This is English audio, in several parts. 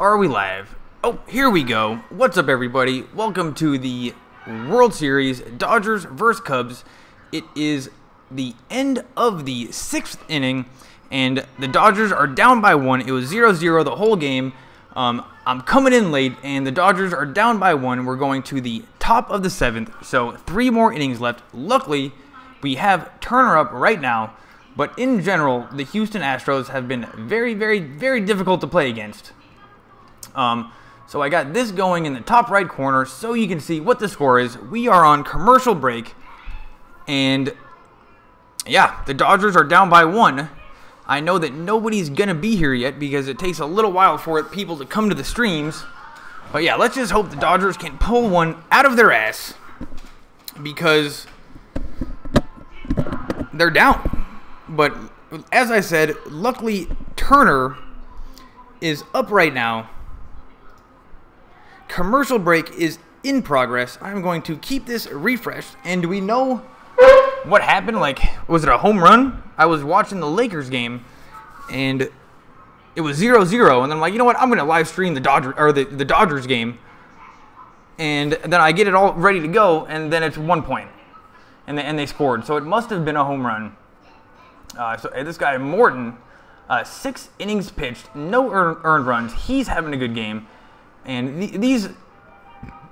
are we live? Oh, here we go. What's up, everybody? Welcome to the World Series, Dodgers versus Cubs. It is the end of the 6th inning, and the Dodgers are down by 1. It was 0-0 the whole game. I'm coming in late, and the Dodgers are down by 1. We're going to the top of the 7th, so 3 more innings left. Luckily, we have Turner up right now, but in general, the Houston Astros have been very, very, very difficult to play against. So I got this going in the top right corner so you can see what the score is. We are on commercial break, and yeah, the Dodgers are down by 1. I know that nobody's going to be here yet because it takes a little while for people to come to the streams. But yeah, let's just hope the Dodgers can pull one out of their ass because they're down. But as I said, luckily Turner is up right now. Commercial break is in progress. I'm going to keep this refreshed. And do we know what happened? Like, was it a home run? I was watching the Lakers game, and it was 0-0. And then I'm like, you know what? I'm going to live stream the Dodgers game. And then I get it all ready to go, and then it's 1 point. And they scored. So it must have been a home run. So this guy, Morton, 6 innings pitched, no earned runs. He's having a good game. And these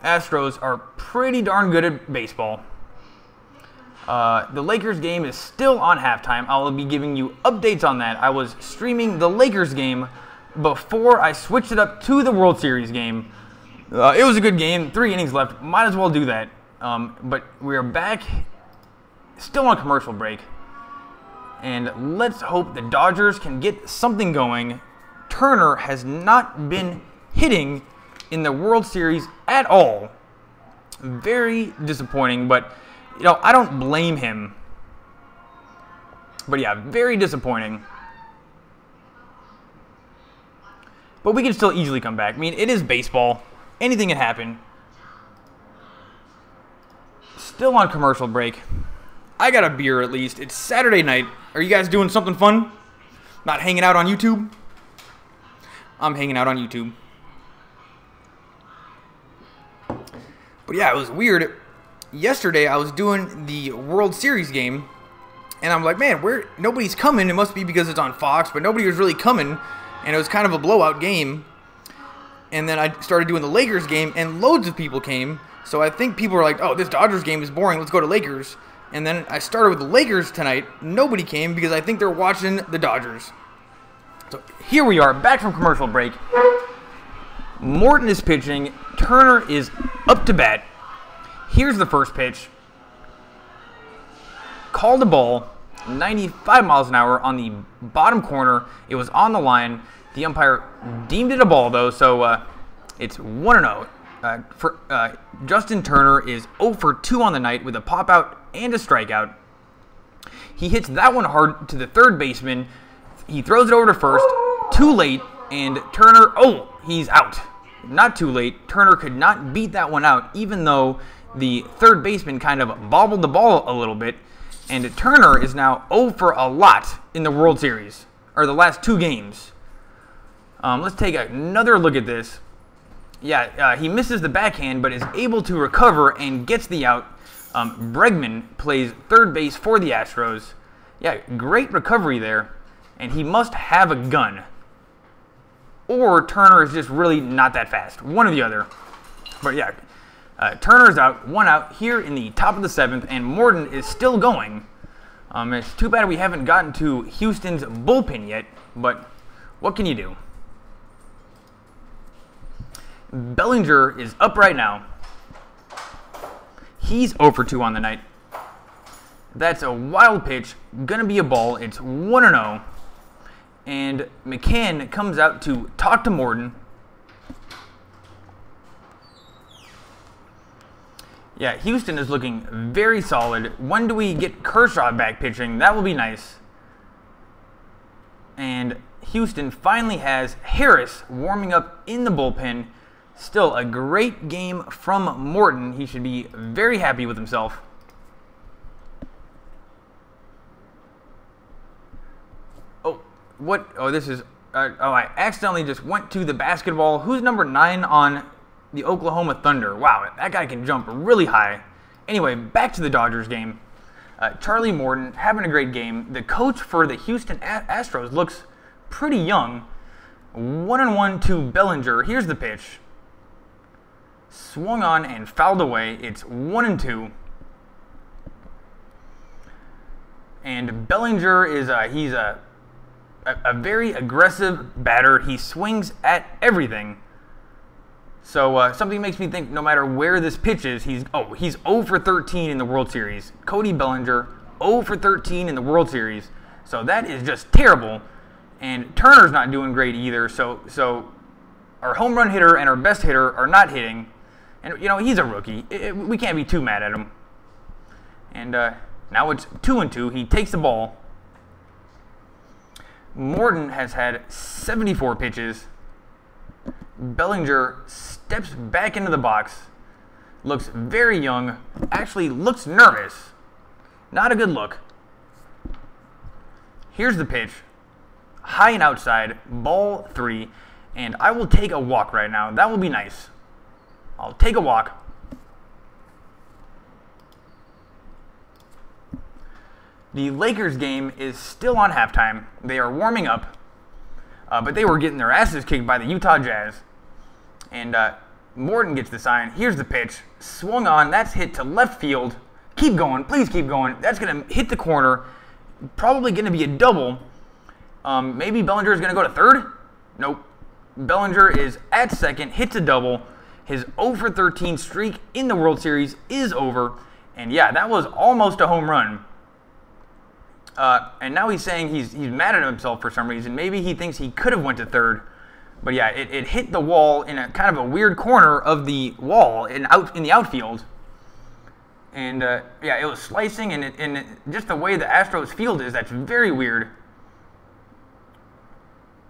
Astros are pretty darn good at baseball. The Lakers game is still on halftime. I will be giving you updates on that. I was streaming the Lakers game before I switched it up to the World Series game. It was a good game. 3 innings left. Might as well do that. But we are back, still on commercial break. And let's hope the Dodgers can get something going. Turner has not been hitting in the World Series at all. Very disappointing, but you know, I don't blame him. But yeah, very disappointing. But we can still easily come back. I mean, it is baseball. Anything can happen. Still on commercial break. I got a beer at least. It's Saturday night. Are you guys doing something fun? Not hanging out on YouTube? I'm hanging out on YouTube. But yeah, it was weird. Yesterday, I was doing the World Series game, and I'm like, man, nobody's coming. It must be because it's on Fox, but nobody was really coming, and it was kind of a blowout game. And then I started doing the Lakers game, and loads of people came. So I think people were like, oh, this Dodgers game is boring. Let's go to Lakers. And then I started with the Lakers tonight. Nobody came because I think they're watching the Dodgers. So here we are, back from commercial break. Morton is pitching. Turner is up to bat. Here's the first pitch. Called a ball, 95 miles an hour on the bottom corner. It was on the line. The umpire deemed it a ball, though, so it's 1-0. Justin Turner is 0 for 2 on the night with a pop-out and a strikeout. He hits that one hard to the third baseman. He throws it over to first. Too late, and Turner, he's out. Not too late. Turner could not beat that one out, even though the third baseman kind of bobbled the ball a little bit. And Turner is now 0 for a lot in the World Series, or the last 2 games. Let's take another look at this. Yeah, he misses the backhand, but is able to recover and gets the out. Bregman plays third base for the Astros. Yeah, great recovery there. And he must have a gun. Or Turner is just really not that fast. One or the other. But yeah, Turner's out. 1 out here in the top of the 7th. And Morton is still going. It's too bad we haven't gotten to Houston's bullpen yet. But what can you do? Bellinger is up right now. He's 0 for 2 on the night. That's a wild pitch. Gonna be a ball. It's 1-0. And McCann comes out to talk to Morton. Yeah, Houston is looking very solid. When do we get Kershaw back pitching? That will be nice. And Houston finally has Harris warming up in the bullpen. Still a great game from Morton. He should be very happy with himself. What? Oh, this is I accidentally just went to the basketball. Who's number 9 on the Oklahoma Thunder? Wow, that guy can jump really high. Anyway, back to the Dodgers game. Charlie Morton having a great game. The coach for the Houston Astros looks pretty young. 1-1 to Bellinger. Here's the pitch. Swung on and fouled away. It's 1-2. And Bellinger is he's a very aggressive batter. He swings at everything. So something makes me think no matter where this pitch is, he's 0 for 13 in the World Series. Cody Bellinger, 0 for 13 in the World Series. So that is just terrible. And Turner's not doing great either. So our home run hitter and our best hitter are not hitting. And, you know, he's a rookie. We can't be too mad at him. And now it's 2-2. He takes the ball. Morton has had 74 pitches. Bellinger steps back into the box. Looks very young. Actually looks nervous. Not a good look. Here's the pitch. High and outside. Ball 3. And I will take a walk right now. That will be nice. I'll take a walk. The Lakers game is still on halftime. They are warming up, but they were getting their asses kicked by the Utah Jazz. And Morton gets the sign. Here's the pitch. Swung on. That's hit to left field. Keep going. Please keep going. That's going to hit the corner. Probably going to be a double. Maybe Bellinger is going to go to third? Nope. Bellinger is at second. Hits a double. His 0 for 13 streak in the World Series is over. And yeah, that was almost a home run. And now he's saying he's mad at himself for some reason. Maybe he thinks he could have went to third. But yeah, it hit the wall in a kind of a weird corner of the wall in the outfield. And yeah, it was slicing, and just the way the Astros field is, that's very weird.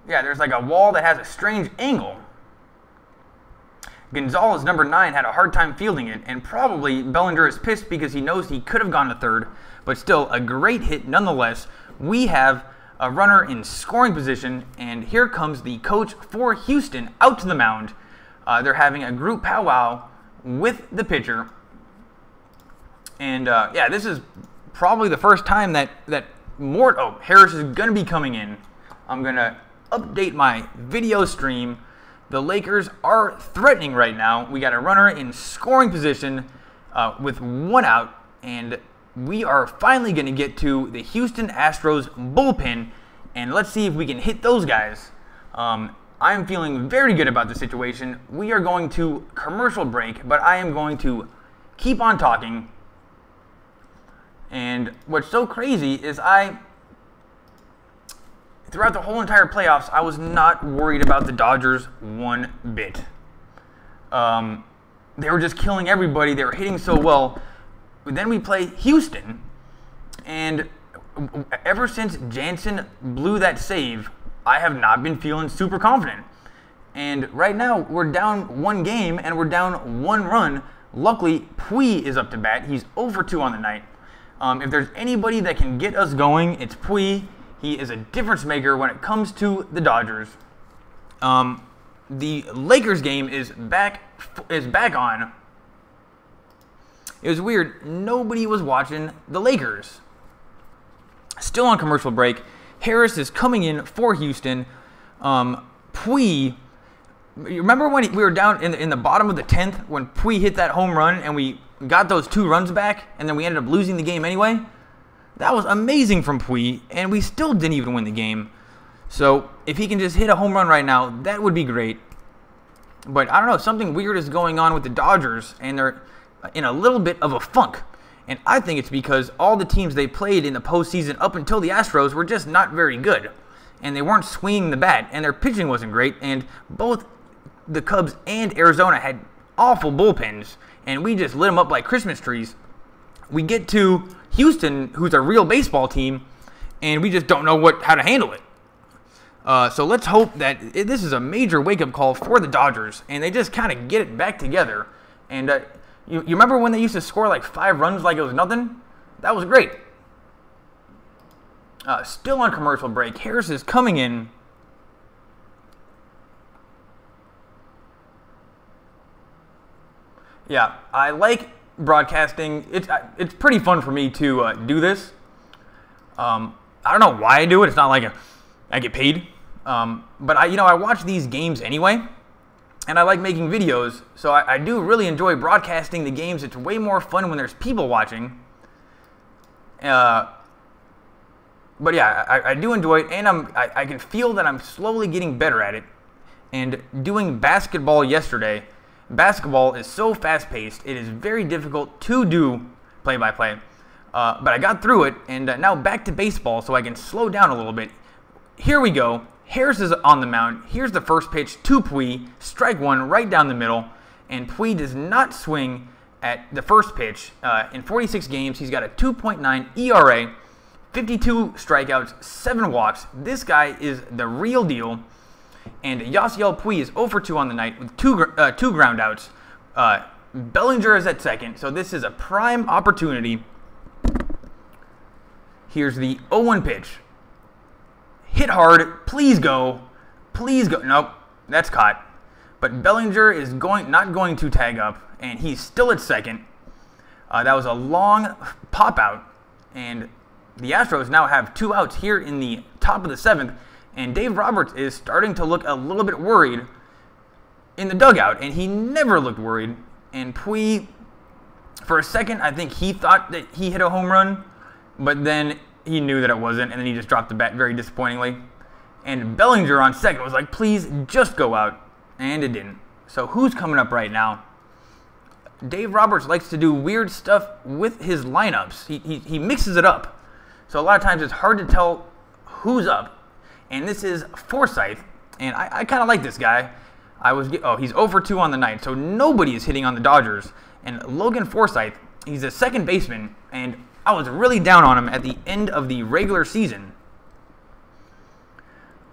Yeah, there's like a wall that has a strange angle. Gonzalez, number 9, had a hard time fielding it, and probably Bellinger is pissed because he knows he could have gone to third, but still a great hit nonetheless. We have a runner in scoring position, and here comes the coach for Houston out to the mound. They're having a group powwow with the pitcher, and yeah, this is probably the first time that Harris is going to be coming in. I'm going to update my video stream. The Lakers are threatening right now. We got a runner in scoring position with 1 out, and we are finally going to get to the Houston Astros bullpen, and let's see if we can hit those guys. I'm feeling very good about the situation. We are going to commercial break, but I am going to keep on talking. And what's so crazy is throughout the whole entire playoffs, I was not worried about the Dodgers one bit. They were just killing everybody. They were hitting so well. But then we play Houston, and ever since Jansen blew that save, I have not been feeling super confident. And right now, we're down 1 game, and we're down 1 run. Luckily, Pui is up to bat. He's 0 for 2 on the night. If there's anybody that can get us going, it's Pui. He is a difference maker when it comes to the Dodgers. The Lakers game is back on. It was weird. Nobody was watching the Lakers. Still on commercial break. Harris is coming in for Houston. Pui. You remember when we were down in the bottom of the 10th when Pui hit that home run and we got those 2 runs back and then we ended up losing the game anyway? That was amazing from Pui, and we still didn't even win the game. So if he can just hit a home run right now, that would be great. But I don't know, something weird is going on with the Dodgers, and they're in a little bit of a funk. And I think it's because all the teams they played in the postseason up until the Astros were just not very good. And they weren't swinging the bat, and their pitching wasn't great. And both the Cubs and Arizona had awful bullpens, and we just lit them up like Christmas trees. We get to Houston, who's a real baseball team, and we just don't know how to handle it. So let's hope that this is a major wake-up call for the Dodgers, and they just kind of get it back together. And you remember when they used to score like 5 runs like it was nothing? That was great. Still on commercial break. Harris is coming in. Yeah, I like broadcasting. It's pretty fun for me to do this. I don't know why I do it. It's not like I get paid. But I watch these games anyway, and I like making videos. So I do really enjoy broadcasting the games. It's way more fun when there's people watching. But yeah, I do enjoy it, and I can feel that I'm slowly getting better at it. And doing basketball yesterday, basketball is so fast-paced, it is very difficult to do play-by-play. But I got through it, and now back to baseball so I can slow down a little bit. Here we go. Harris is on the mound. Here's the first pitch to Puig. Strike one right down the middle. And Puig does not swing at the first pitch. In 46 games, he's got a 2.9 ERA, 52 strikeouts, 7 walks. This guy is the real deal. And Yasiel Puig is 0 for 2 on the night with two ground outs. Bellinger is at second, so this is a prime opportunity. Here's the 0-1 pitch. Hit hard. Please go. Please go. Nope, that's caught. But Bellinger is not going to tag up, and he's still at second. That was a long pop out, and the Astros now have 2 outs here in the top of the 7th, and Dave Roberts is starting to look a little bit worried in the dugout, and he never looked worried. And Puig, for a second, I think he thought that he hit a home run, but then he knew that it wasn't, and then he just dropped the bat very disappointingly. And Bellinger on second was like, please, just go out. And it didn't. So who's coming up right now? Dave Roberts likes to do weird stuff with his lineups. He mixes it up. So a lot of times it's hard to tell who's up. And this is Forsythe. And I kind of like this guy. He's 0 for 2 on the night. So nobody is hitting on the Dodgers. And Logan Forsythe, he's a second baseman. And I was really down on him at the end of the regular season.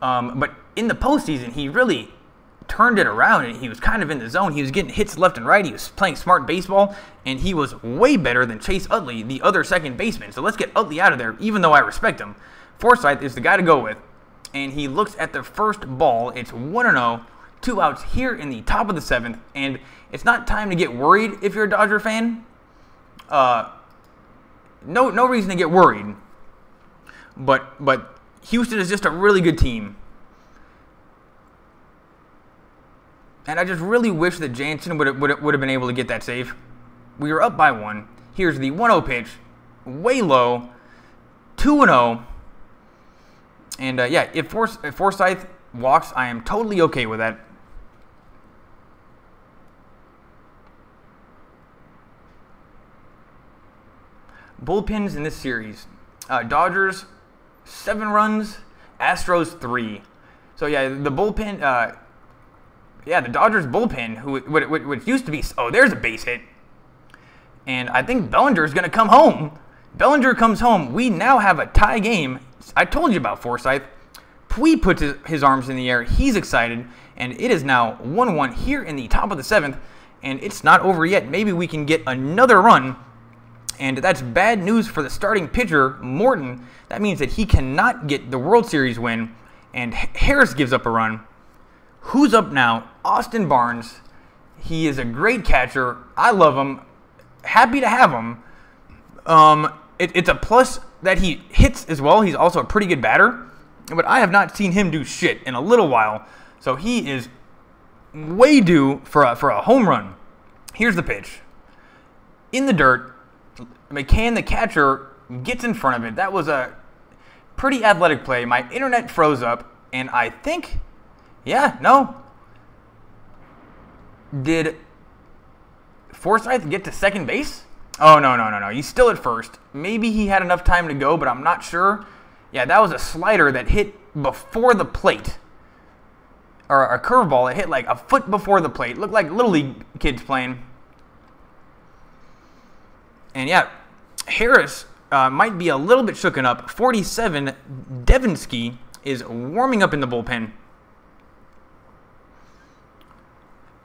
But in the postseason, he really turned it around, and he was kind of in the zone. He was getting hits left and right. He was playing smart baseball, and he was way better than Chase Utley, the other second baseman. So let's get Utley out of there, even though I respect him. Forsythe is the guy to go with, and he looks at the first ball. It's 1-0, 2 outs here in the top of the 7th, and it's not time to get worried if you're a Dodger fan. No reason to get worried. But Houston is just a really good team. And I just really wish that Jansen would have been able to get that save. We were up by 1. Here's the 1-0 pitch. Way low. 2-0. And if Forsythe walks, I am totally okay with that. Bullpens in this series. Dodgers, 7 runs. Astros, 3. So, yeah, the bullpen... the Dodgers bullpen, which used to be... Oh, there's a base hit. And I think Bellinger is going to come home. Bellinger comes home. We now have a tie game. I told you about Forsythe. Puig puts his arms in the air. He's excited. And it is now 1-1 here in the top of the 7th. And it's not over yet. Maybe we can get another run. And that's bad news for the starting pitcher, Morton. That means that he cannot get the World Series win. And Harris gives up a run. Who's up now? Austin Barnes. He is a great catcher. I love him. Happy to have him. It's a plus that he hits as well. He's also a pretty good batter. But I have not seen him do shit in a little while. So he is way due for a home run. Here's the pitch. In the dirt. McCann, the catcher, gets in front of it. That was a pretty athletic play. My internet froze up. And I think... Yeah, no. Did Forsythe get to second base? Oh, no. He's still at first. Maybe he had enough time to go, but I'm not sure. Yeah, that was a slider that hit before the plate. Or a curveball that hit like a foot before the plate. Looked like Little League kids playing. And yeah, Harris might be a little bit shooken up. 47, Devinsky is warming up in the bullpen.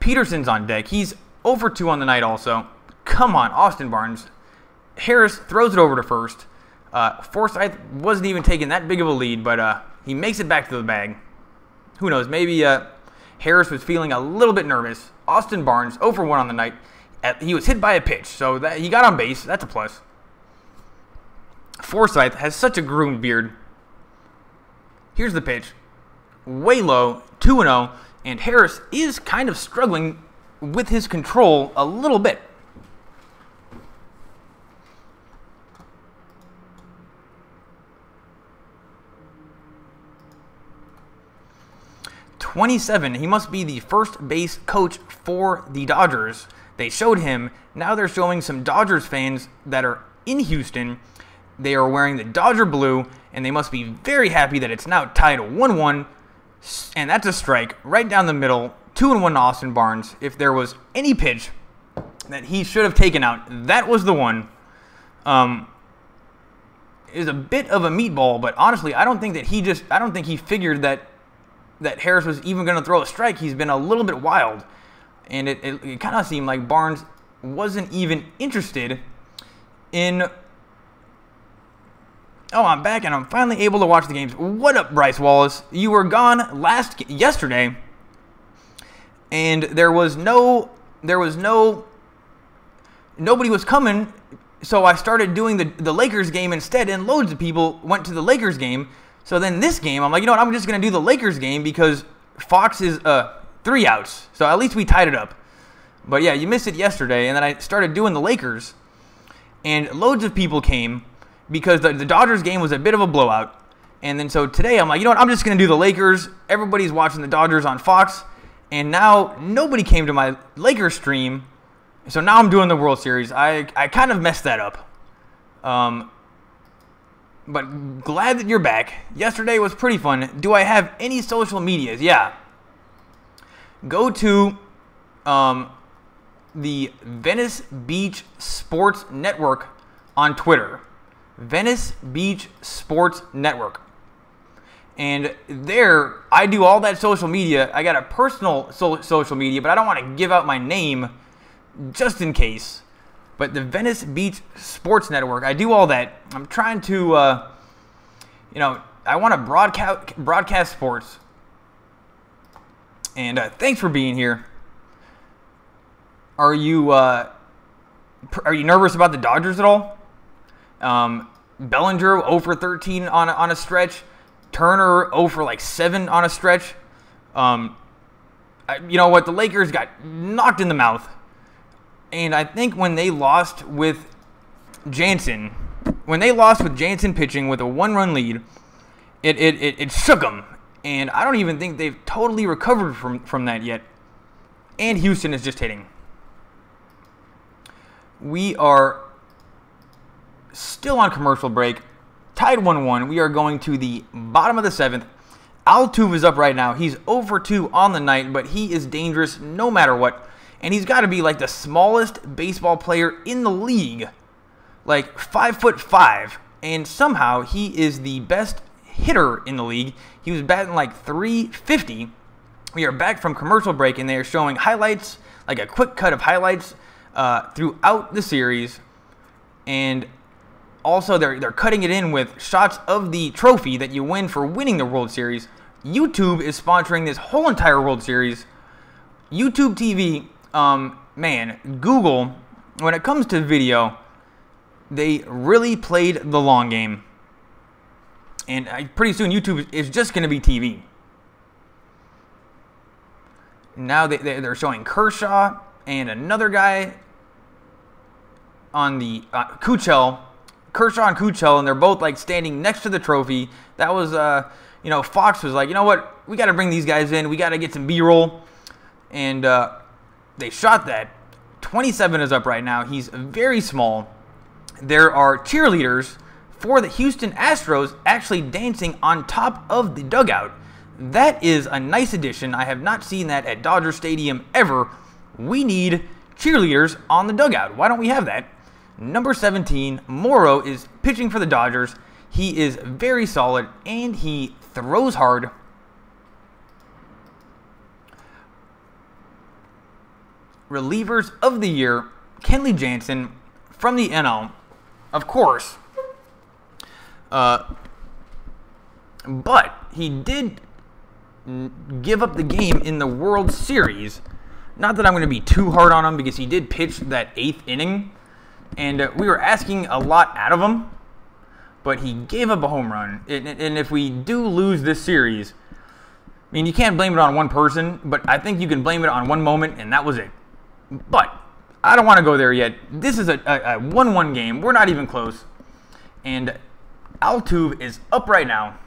Peterson's on deck. He's 0 for 2 on the night also. Come on, Austin Barnes. Harris throws it over to first. Forsythe wasn't even taking that big of a lead, but he makes it back to the bag. Who knows? Maybe Harris was feeling a little bit nervous. Austin Barnes, 0 for 1 on the night. He was hit by a pitch, so that he got on base. That's a plus. Forsythe has such a groomed beard. Here's the pitch. Way low, 2-0, and Harris is kind of struggling with his control a little bit. "27, he must be the first base coach for the Dodgers. They showed him. Now they're showing some Dodgers fans that are in Houston. They are wearing the Dodger blue, and they must be very happy that it's now tied 1-1, and that's a strike right down the middle, 2-1 Austin Barnes. If there was any pitch that he should have taken out, that was the one. It was a bit of a meatball, but honestly, I don't think he figured that Harris was even going to throw a strike. He's been a little bit wild, and it kind of seemed like Barnes wasn't even interested in... Oh, I'm back, and I'm finally able to watch the games. What up, Bryce Wallace? You were gone yesterday, and nobody was coming, so I started doing the Lakers game instead, and loads of people went to the Lakers game. So then this game, I'm like, you know what, I'm just going to do the Lakers game because Fox is 3 outs, so at least we tied it up. But yeah, you missed it yesterday, and then I started doing the Lakers, and loads of people came because the Dodgers game was a bit of a blowout. And then so today I'm like, you know what, I'm just going to do the Lakers. Everybody's watching the Dodgers on Fox. And now nobody came to my Lakers stream. So now I'm doing the World Series. I kind of messed that up. But glad that you're back. Yesterday was pretty fun. Do I have any social medias? Yeah. Go to the Venice Beach Sports Network on Twitter. Venice Beach Sports Network. And there, I do all that social media. I got a personal social media, but I don't want to give out my name just in case. But the Venice Beach Sports Network, I do all that. I'm trying to, I want to broadcast sports. And thanks for being here. Are you nervous about the Dodgers at all? Bellinger 0 for 13 on a stretch. Turner 0 for 7 on a stretch. You know what? The Lakers got knocked in the mouth. And I think when they lost with Jansen pitching with a 1-run lead, it shook them. And I don't even think they've totally recovered from that yet. And Houston is just hitting. We are still on commercial break. Tied 1-1. We are going to the bottom of the 7th. Altuve is up right now. He's 0 for 2 on the night, but he is dangerous no matter what. And he's got to be the smallest baseball player in the league. 5'5". And somehow he is the best hitter in the league. He was batting .350. We are back from commercial break, and they are showing highlights, a quick cut of highlights throughout the series. And also, they're cutting it in with shots of the trophy that you win for winning the World Series. YouTube is sponsoring this whole entire World Series. YouTube TV, Google, when it comes to video, they really played the long game. And pretty soon, YouTube is just going to be TV. Now they're showing Kershaw and another guy on the Kuchel. Kershaw and Kuchel, and they're both standing next to the trophy. That was, Fox was like, you know what? We got to bring these guys in. We got to get some B-roll. And they shot that. 27 is up right now. He's very small. There are cheerleaders for the Houston Astros actually dancing on top of the dugout. That is a nice addition. I have not seen that at Dodger Stadium ever. We need cheerleaders on the dugout. Why don't we have that? Number 17, Morrow, is pitching for the Dodgers. He is very solid, and he throws hard. Relievers of the year, Kenley Jansen from the NL, of course. But he did give up the game in the World Series Not that I'm going to be too hard on him because he did pitch that 8th inning, and we were asking a lot out of him, but he gave up a home run. And if we do lose this series, I mean, you can't blame it on one person, but I think you can blame it on one moment, and that was it. But I don't want to go there yet. This is a 1-1 game. We're not even close. And Altuve is up right now.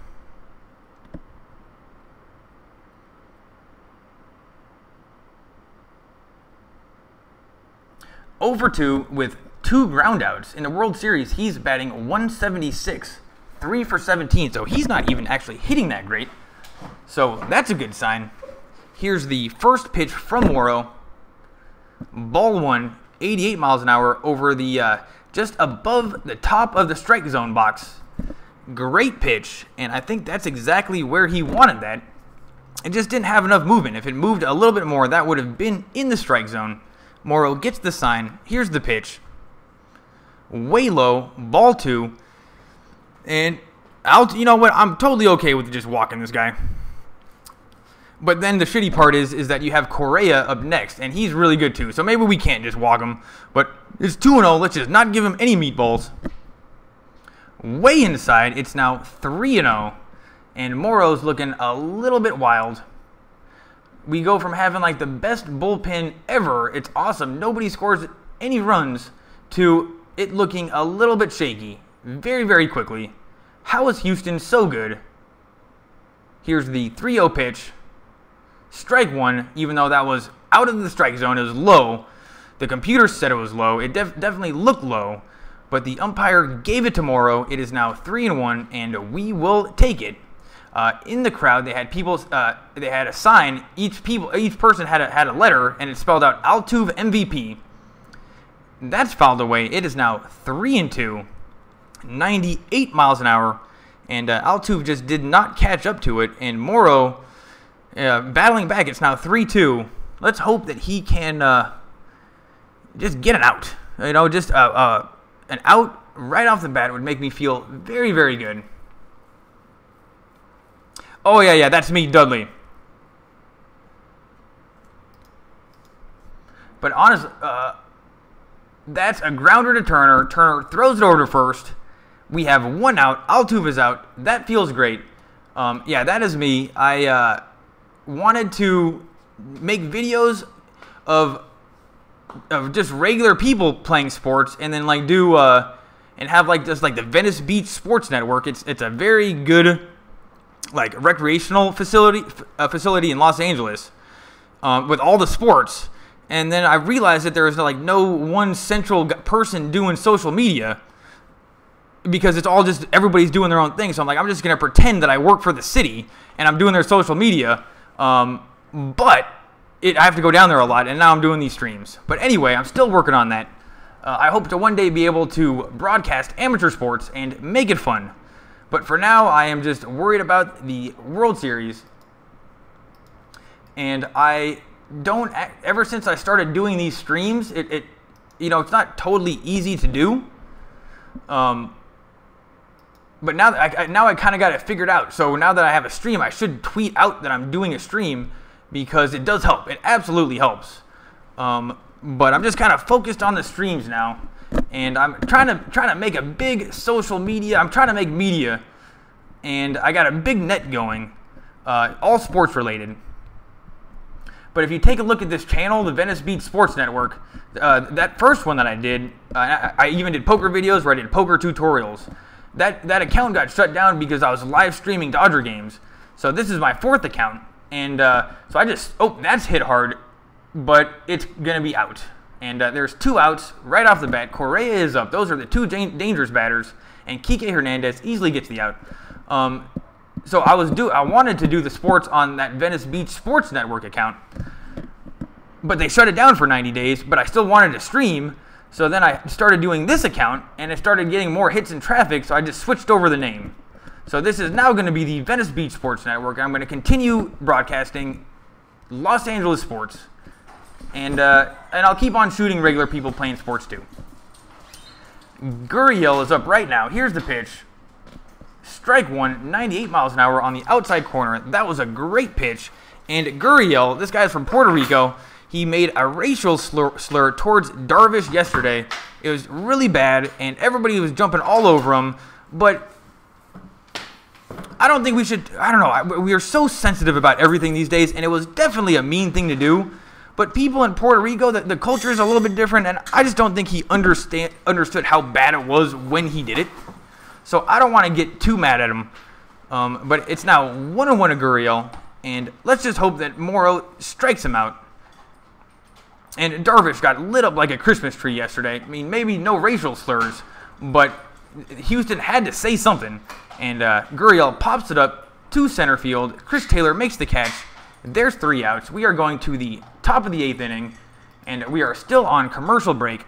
Over 2 with 2 groundouts. In the World Series, he's batting 176, 3 for 17. So he's not even actually hitting that great. So that's a good sign. Here's the first pitch from Morrow. Ball 1, 88 miles an hour over the just above the top of the strike zone box. Great pitch, and I think that's exactly where he wanted that. It just didn't have enough movement. If it moved a little bit more, that would have been in the strike zone. Morrow gets the sign. Here's the pitch. Way low, ball 2. And you know what? I'm totally okay with just walking this guy. But then the shitty part is that you have Correa up next, and he's really good too. So maybe we can't just walk him. But it's 2-0. Let's just not give him any meatballs. Way inside. It's now 3-0. And Morrow's looking a little bit wild. We go from having like the best bullpen ever, it's awesome, nobody scores any runs, to it looking a little bit shaky very, very quickly. How is Houston so good? Here's the 3-0 pitch. Strike 1, even though that was out of the strike zone, it was low. The computer said it was low. It definitely looked low, but the umpire gave it to Morrow. It is now 3-1, and we will take it. In the crowd, they had people. They had a sign. Each person had a letter, and it spelled out Altuve MVP. That's fouled away. It is now 3-2, 98 miles an hour, and Altuve just did not catch up to it. And Morrow battling back. It's now 3-2. Let's hope that he can just get an out. You know, just an out right off the bat would make me feel very, very good. Oh, yeah, that's me, Dudley. But honestly, that's a grounder to Turner. Turner throws it over to first. We have 1 out. Altuve is out. That feels great. Yeah, that is me. I wanted to make videos of just regular people playing sports, and then like do and have like just like the Venice Beach Sports Network. It's a very good like recreational facility in Los Angeles with all the sports. And then I realized that there is like no one central person doing social media because it's all just everybody's doing their own thing. So I'm like, I'm just gonna pretend that I work for the city and I'm doing their social media. But I have to go down there a lot, and now I'm doing these streams. But anyway, I'm still working on that. I hope to one day be able to broadcast amateur sports and make it fun. But for now, I am just worried about the World Series. And I don't, ever since I started doing these streams, you know, it's not totally easy to do. But now that I kind of got it figured out. So now that I have a stream, I should tweet out that I'm doing a stream because it does help. It absolutely helps. But I'm just kind of focused on the streams now. And I'm trying to make a big social media. I'm trying to make media, and I got a big net going, all sports related. But if you take a look at this channel, the Venice Beach Sports Network, that first one that I did, I even did poker videos where I did poker tutorials. That account got shut down because I was live streaming Dodger games. So this is my 4th account, and so I just that's hit hard, but it's gonna be out. And there's 2 outs right off the bat. Correa is up. Those are the 2 dangerous batters. And Kike Hernandez easily gets the out. So I wanted to do the sports on that Venice Beach Sports Network account. But they shut it down for 90 days. But I still wanted to stream. So then I started doing this account. And it started getting more hits and traffic. So I just switched over the name. So this is now going to be the Venice Beach Sports Network. I'm going to continue broadcasting Los Angeles sports. And I'll keep on shooting regular people playing sports too. Gurriel is up right now. Here's the pitch. Strike 1, 98 miles an hour on the outside corner. That was a great pitch. And Gurriel, this guy's from Puerto Rico. He made a racial slur towards Darvish yesterday. It was really bad, and everybody was jumping all over him. But I don't think we should, I don't know, we are so sensitive about everything these days, and it was definitely a mean thing to do. But people in Puerto Rico, the culture is a little bit different, and I just don't think he understood how bad it was when he did it. So I don't want to get too mad at him. But it's now 1-1 to Gurriel, and let's just hope that Morrow strikes him out. And Darvish got lit up like a Christmas tree yesterday. I mean, maybe no racial slurs, but Houston had to say something. And Gurriel pops it up to center field. Chris Taylor makes the catch. There's 3 outs. We are going to the top of the 8th inning, and we are still on commercial break.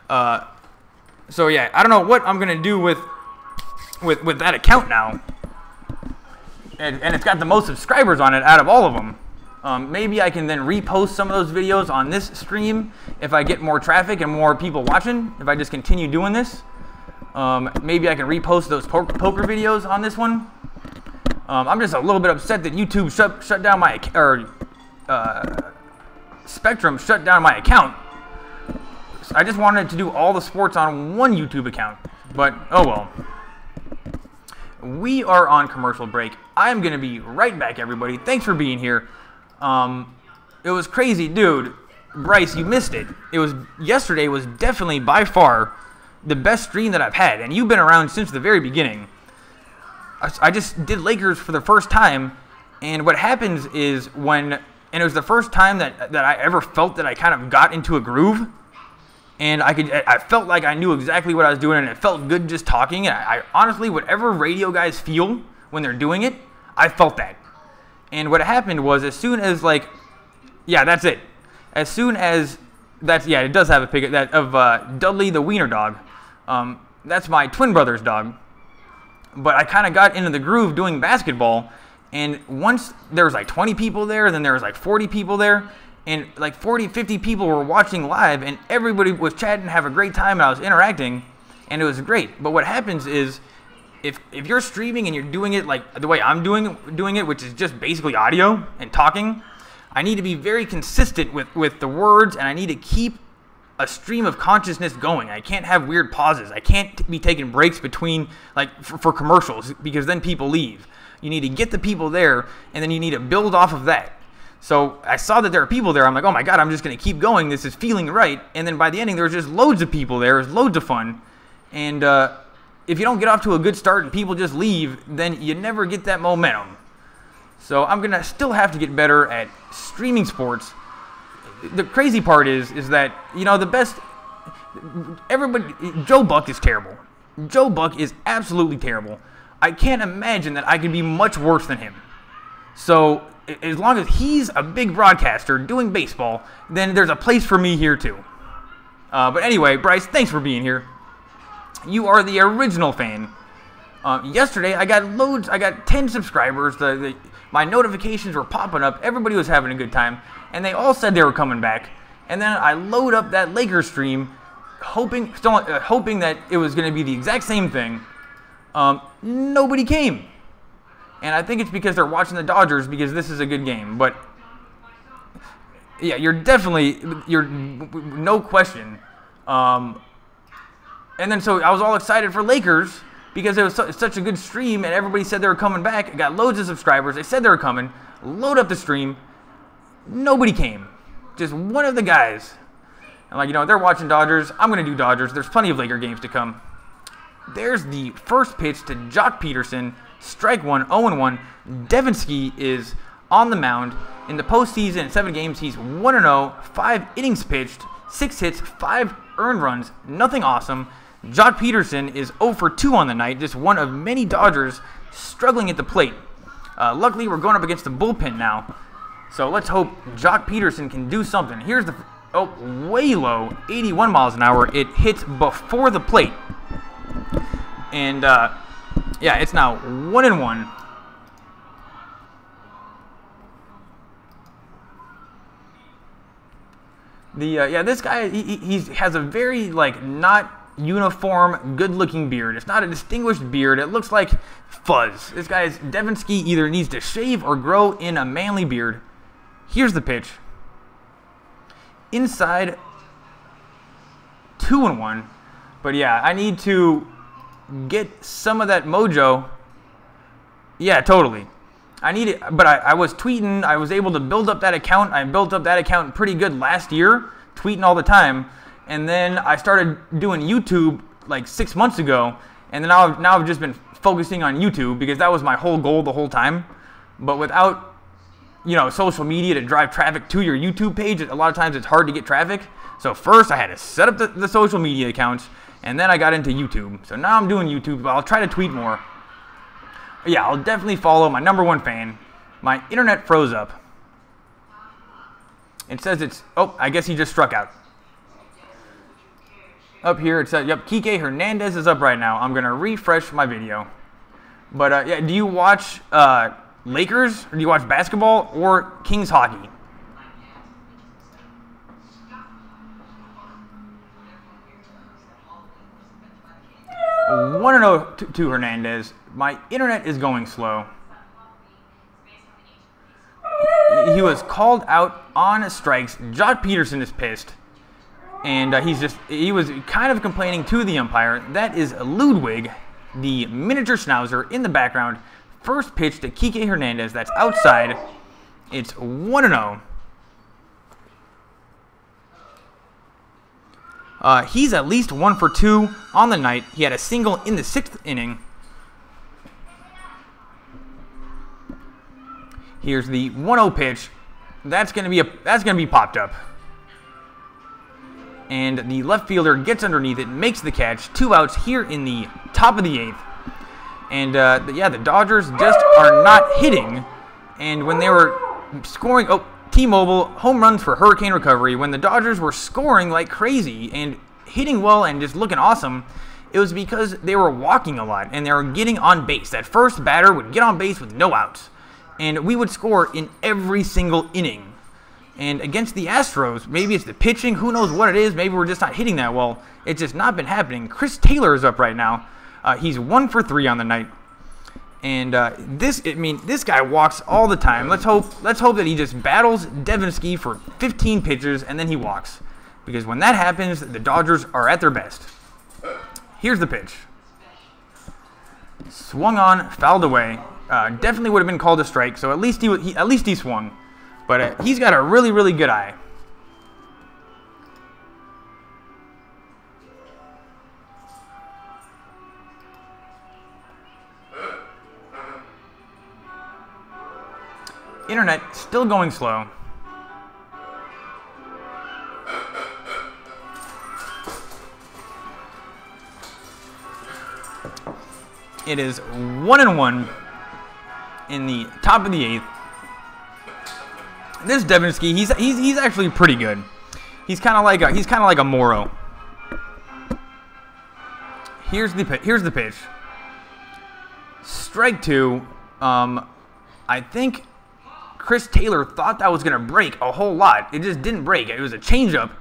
So yeah, I don't know what I'm gonna do with that account now. And it's got the most subscribers on it out of all of them. Maybe I can then repost some of those videos on this stream if I get more traffic and more people watching, if I just continue doing this. Maybe I can repost those poker videos on this one. I'm just a little bit upset that YouTube shut down my Spectrum shut down my account. I just wanted to do all the sports on one YouTube account, but oh well. We are on commercial break. I'm going to be right back, everybody. Thanks for being here. It was crazy, dude. Bryce, you missed it. Yesterday was definitely by far the best stream that I've had, and you've been around since the very beginning. I just did Lakers for the first time, and what happens is and it was the first time that I ever felt that I kind of got into a groove, and I felt like I knew exactly what I was doing, and it felt good just talking. And I honestly, whatever radio guys feel when they're doing it, I felt that. And what happened was, as soon as that's it. As soon as it does have a pic of Dudley the Wiener dog. That's my twin brother's dog. But I kind of got into the groove doing basketball, and once there was like 20 people there, then there was like 40 people there, and like 40, 50 people were watching live, and everybody was chatting, have a great time, and I was interacting, and it was great. But what happens is, if you're streaming and you're doing it like the way I'm doing it, which is just basically audio and talking, I need to be very consistent with the words, and I need to keep a stream of consciousness going. I can't have weird pauses. I can't be taking breaks between, for commercials, because then people leave. You need to get the people there, and then you need to build off of that. So I saw that there are people there. I'm like, oh my God, I'm just going to keep going. This is feeling right. And then by the ending, there was just loads of people there. It was loads of fun. And if you don't get off to a good start and people just leave, then you never get that momentum. So I'm going to still have to get better at streaming sports. The crazy part is that, the best, Joe Buck is terrible. Joe Buck is absolutely terrible. I can't imagine that I could be much worse than him. So as long as he's a big broadcaster doing baseball, then there's a place for me here too. But anyway, Bryce, thanks for being here. You are the original fan. Yesterday, I got 10 subscribers. My notifications were popping up. Everybody was having a good time. And they all said they were coming back. And then I load up that Lakers stream, hoping that it was going to be the exact same thing. Nobody came. And I think it's because they're watching the Dodgers, because this is a good game. But yeah, you're no question. And then so I was all excited for Lakers because it was such a good stream, and everybody said they were coming back. I got loads of subscribers. They said they were coming. Load up the stream. Nobody came. Just one of the guys. I'm like, they're watching Dodgers. I'm going to do Dodgers. There's plenty of Laker games to come. There's the first pitch to Jock Peterson. Strike one, 0-1. Devinsky is on the mound. In the postseason, in 7 games, he's 1-0, 5 innings pitched, 6 hits, 5 earned runs. Nothing awesome. Jock Peterson is 0 for 2 on the night, just one of many Dodgers struggling at the plate. Luckily, we're going up against the bullpen now. So let's hope Jock Peterson can do something. Here's way low, 81 miles an hour. It hits before the plate. And, yeah, it's now 1-1. This guy, he has a very, not uniform, good-looking beard. It's not a distinguished beard. It looks like fuzz. This guy's Devinsky either needs to shave or grow in a manly beard. Here's the pitch. inside 2-1. But yeah, I need to get some of that mojo. Yeah, totally. I need it, but I was tweeting. I was able to build up that account. I built up that account pretty good last year, tweeting all the time. And then I started doing YouTube like 6 months ago. And then now I've just been focusing on YouTube because that was my whole goal the whole time. But without, social media to drive traffic to your YouTube page, a lot of times it's hard to get traffic. So first I had to set up the social media accounts, and then I got into YouTube. So now I'm doing YouTube, but I'll try to tweet more. Yeah, I'll definitely follow my #1 fan. My internet froze up. It says it's, I guess he just struck out. Up here it says, yep, Kike Hernandez is up right now. I'm going to refresh my video. But yeah, do you watch Lakers, or do you watch basketball, or Kings hockey? I want to know to Hernandez. My internet is going slow. He was called out on strikes. Jock Peterson is pissed. And he was kind of complaining to the umpire. That is Ludwig, the miniature schnauzer in the background. First pitch to Kike Hernandez. That's outside. It's 1-0. He's at least 1 for 2 on the night. He had a single in the 6th inning. Here's the 1-0 pitch. That's gonna be popped up. And the left fielder gets underneath it, makes the catch. 2 outs here in the top of the 8th. And yeah, the Dodgers just are not hitting. And when they were scoring, T-Mobile, home runs for hurricane recovery. When the Dodgers were scoring like crazy and hitting well and just looking awesome, it was because they were walking a lot and they were getting on base. That first batter would get on base with no outs. And we would score in every single inning. And against the Astros, maybe it's the pitching, who knows what it is, maybe we're just not hitting that well. It's just not been happening. Chris Taylor is up right now. He's 1 for 3 on the night. And this guy walks all the time. Let's hope that he just battles Devinsky for 15 pitches and then he walks. Because when that happens, the Dodgers are at their best. Here's the pitch. Swung on, fouled away. Definitely would have been called a strike, so at least he swung. But he's got a really, really good eye. Internet still going slow. It is 1-1 in the top of the 8th. This Devinsky, he's actually pretty good. He's kind of like a Morrow. Here's the pitch. Strike 2. I think Chris Taylor thought that was gonna break a whole lot. It just didn't break. It was a changeup,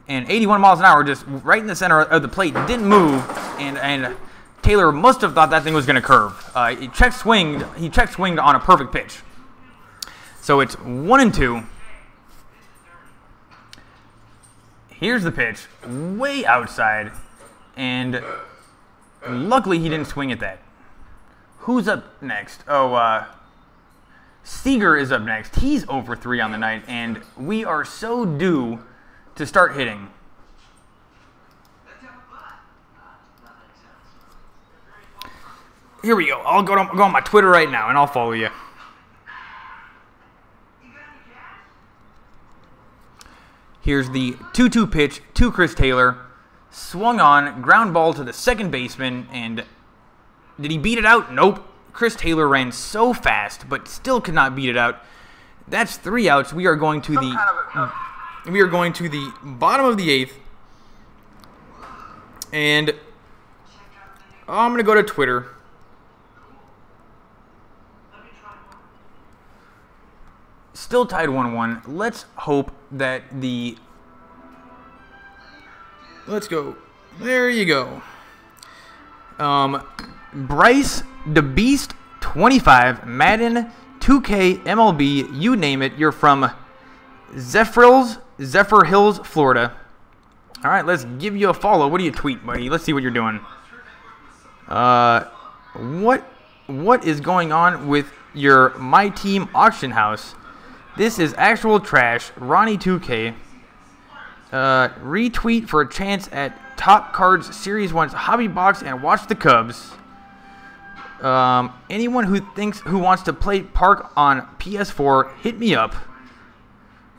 and 81 miles an hour just right in the center of the plate. Didn't move, and Taylor must have thought that thing was gonna curve. He check swinged on a perfect pitch. So it's 1-2. Here's the pitch, way outside, and luckily he didn't swing at that. Who's up next? Seager is up next. He's 0 for 3 on the night, and we are so due to start hitting. Here we go. I'll go on my Twitter right now, and I'll follow you. Here's the 2-2 pitch to Chris Taylor. Swung on, ground ball to the second baseman, and did he beat it out? Nope. Chris Taylor ran so fast, but still could not beat it out. That's 3 outs. We are going to the bottom of the 8th, and I'm gonna go to Twitter. Still tied 1-1. Let's hope that let's go. There you go. Bryce the Beast 25, Madden, 2K, MLB, you name it. You're from Zephyr Hills, Florida. All right, let's give you a follow. What do you tweet, buddy? Let's see what you're doing. What is going on with your My Team auction house? This is actual trash. Ronnie 2K. Retweet for a chance at Top Cards Series 1's hobby box and watch the Cubs. Anyone who wants to play Park on PS4, hit me up.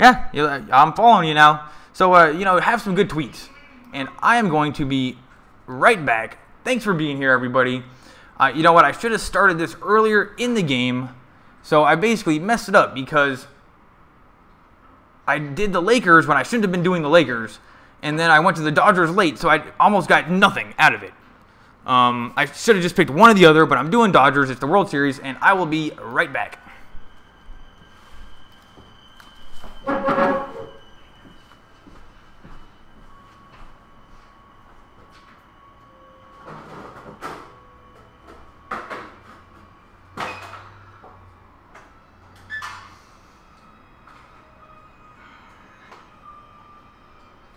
Yeah, I'm following you now. So, have some good tweets. And I am going to be right back. Thanks for being here, everybody. You know what? I should have started this earlier in the game. So I basically messed it up because I did the Lakers when I shouldn't have been doing the Lakers. And then I went to the Dodgers late, so I almost got nothing out of it. I should have just picked one or the other, but I'm doing Dodgers. It's the World Series, and I will be right back.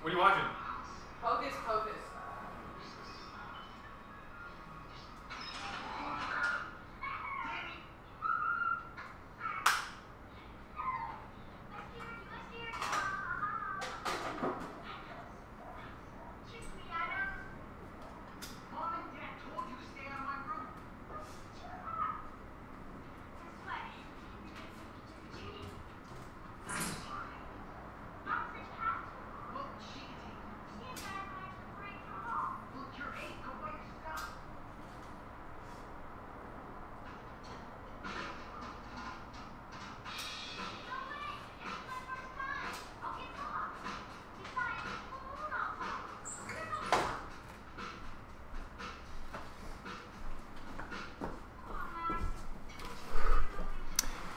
What are you watching? Hocus Pocus.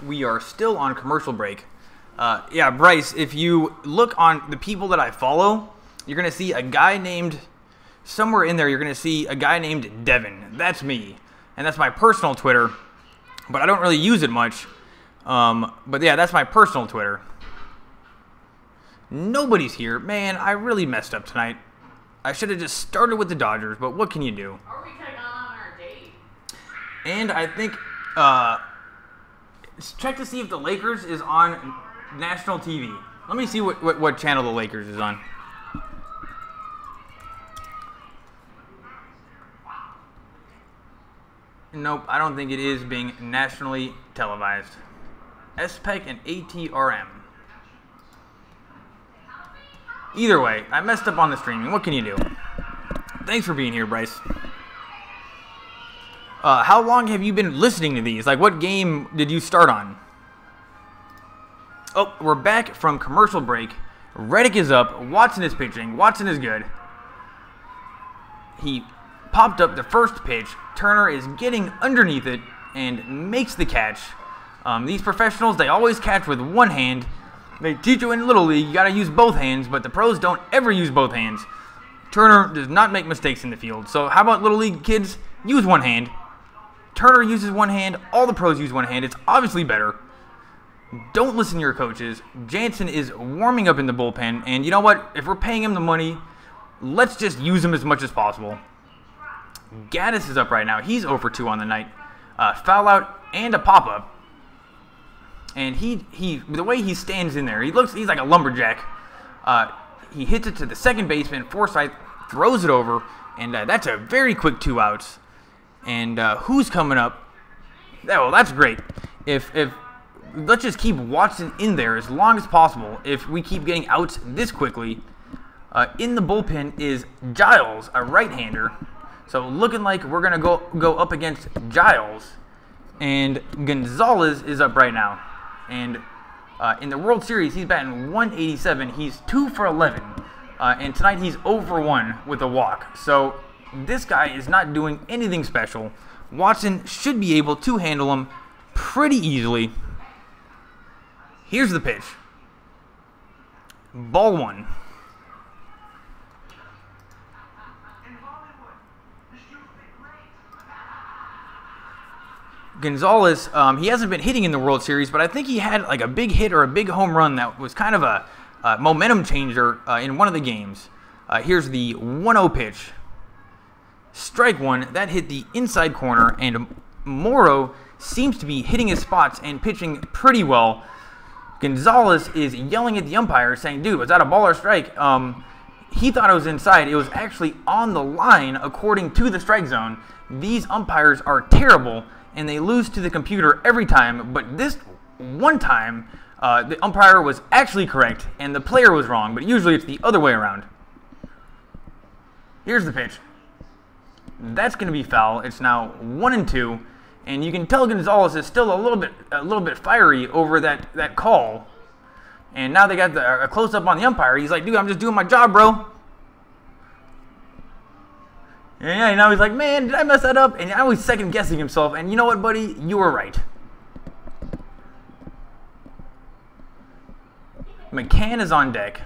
We are still on commercial break. Yeah, Bryce, if you look on the people that I follow, you're going to see a guy named, somewhere in there, you're going to see a guy named Devin. That's me. And that's my personal Twitter, but I don't really use it much. But yeah, that's my personal Twitter. Nobody's here. Man, I really messed up tonight. I should have just started with the Dodgers, but what can you do? Or we could have gone on our date. And I think, check to see if the Lakers is on national TV. Let me see what channel the Lakers is on. Nope, I don't think it is being nationally televised. SPEC and ATRM. Either way, I messed up on the streaming. What can you do? Thanks for being here, Bryce. How long have you been listening to these? Like, what game did you start on? Oh, we're back from commercial break. Reddick is up. Watson is pitching. Watson is good. He popped up the first pitch. Turner is getting underneath it and makes the catch. These professionals, they always catch with one hand. They teach you in Little League, you got to use both hands, but the pros don't ever use both hands. Turner does not make mistakes in the field. So how about Little League kids? Use one hand. Turner uses one hand. All the pros use one hand. It's obviously better. Don't listen to your coaches. Jansen is warming up in the bullpen. And you know what? If we're paying him the money, let's just use him as much as possible. Gaddis is up right now. He's 0 for 2 on the night. Foul out and a pop-up. And the way he stands in there, he's like a lumberjack. He hits it to the second baseman. Forsythe throws it over. And that's a very quick 2 outs. And who's coming up? Well, that's great. If let's just keep Watson in there as long as possible. If we keep getting outs this quickly, in the bullpen is Giles, a right-hander. So looking like we're gonna go up against Giles, and Gonzalez is up right now. And in the World Series, he's batting 187. He's 2 for 11, and tonight he's 0 for 1 with a walk. So this guy is not doing anything special. Watson should be able to handle him pretty easily. Here's the pitch. Ball 1. Gonzalez, he hasn't been hitting in the World Series, but I think he had like a big hit or a big home run that was kind of a momentum changer in one of the games. Here's the 1-0 pitch. Strike one. That hit the inside corner, and Morrow seems to be hitting his spots and pitching pretty well. Gonzalez is yelling at the umpire saying, dude, was that a ball or strike? He thought it was inside. It was actually on the line according to the strike zone. These umpires are terrible, and they lose to the computer every time. But this one time, the umpire was actually correct, and the player was wrong. But usually it's the other way around. Here's the pitch. That's going to be foul. It's now 1-2, and you can tell Gonzalez is still a little bit fiery over that call. And now they got a close-up on the umpire. He's like, dude, I'm just doing my job, bro. And now he's like, man, did I mess that up? And now he's second-guessing himself. And you know what, buddy? You were right. McCann is on deck.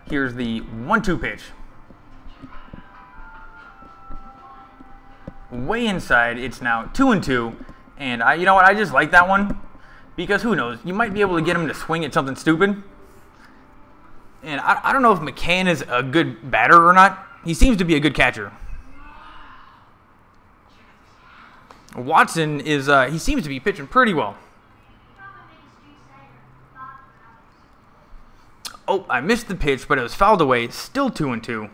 Here's the 1-2 pitch. Way inside. It's now 2-2. And you know what? I just like that one. Because who knows? You might be able to get him to swing at something stupid. And I don't know if McCann is a good batter or not. He seems to be a good catcher. Watson is, he seems to be pitching pretty well. Oh, I missed the pitch, but it was fouled away. Still 2-2.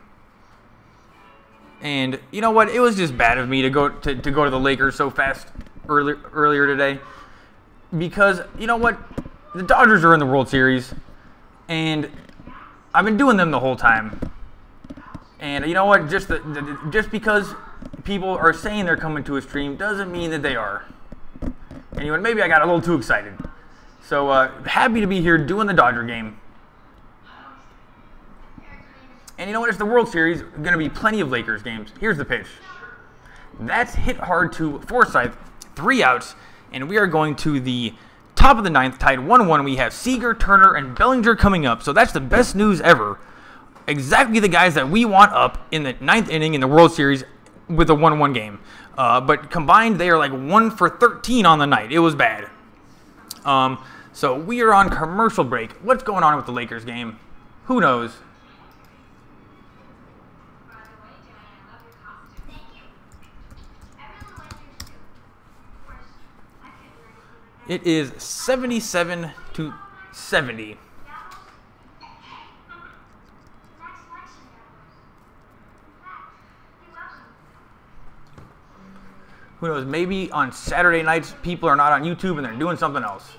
And you know what? It was just bad of me to go to the Lakers so fast earlier today. Because, you know what, the Dodgers are in the World Series, and I've been doing them the whole time. And you know what, just because people are saying they're coming to a stream doesn't mean that they are. And you know, maybe I got a little too excited. So, happy to be here doing the Dodger game. And you know what, it's the World Series, going to be plenty of Lakers games. Here's the pitch. That's hit hard to Forsythe, 3 outs. And we are going to the top of the 9th, tied 1-1. We have Seager, Turner, and Bellinger coming up. So that's the best news ever. Exactly the guys that we want up in the 9th inning in the World Series with a 1-1 game. But combined, they are like 1 for 13 on the night. It was bad. So we are on commercial break. What's going on with the Lakers game? Who knows? It is 77-70. Who knows, maybe on Saturday nights people are not on YouTube and they're doing something else.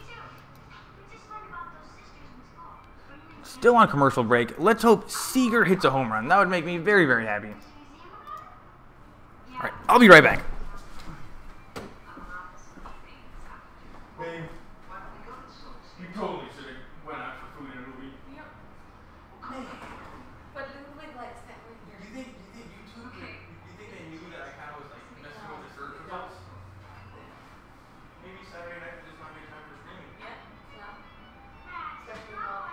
Still on commercial break. Let's hope Seager hits a home run. That would make me very, very happy. All right, I'll be right back. You totally should have went out for food in a movie. Yep. But the movie lights that were here. You think YouTube? Okay. You think they knew that I kind of was like messing with the search results? Maybe Saturday night is not a good time for streaming. Yeah. No. Especially while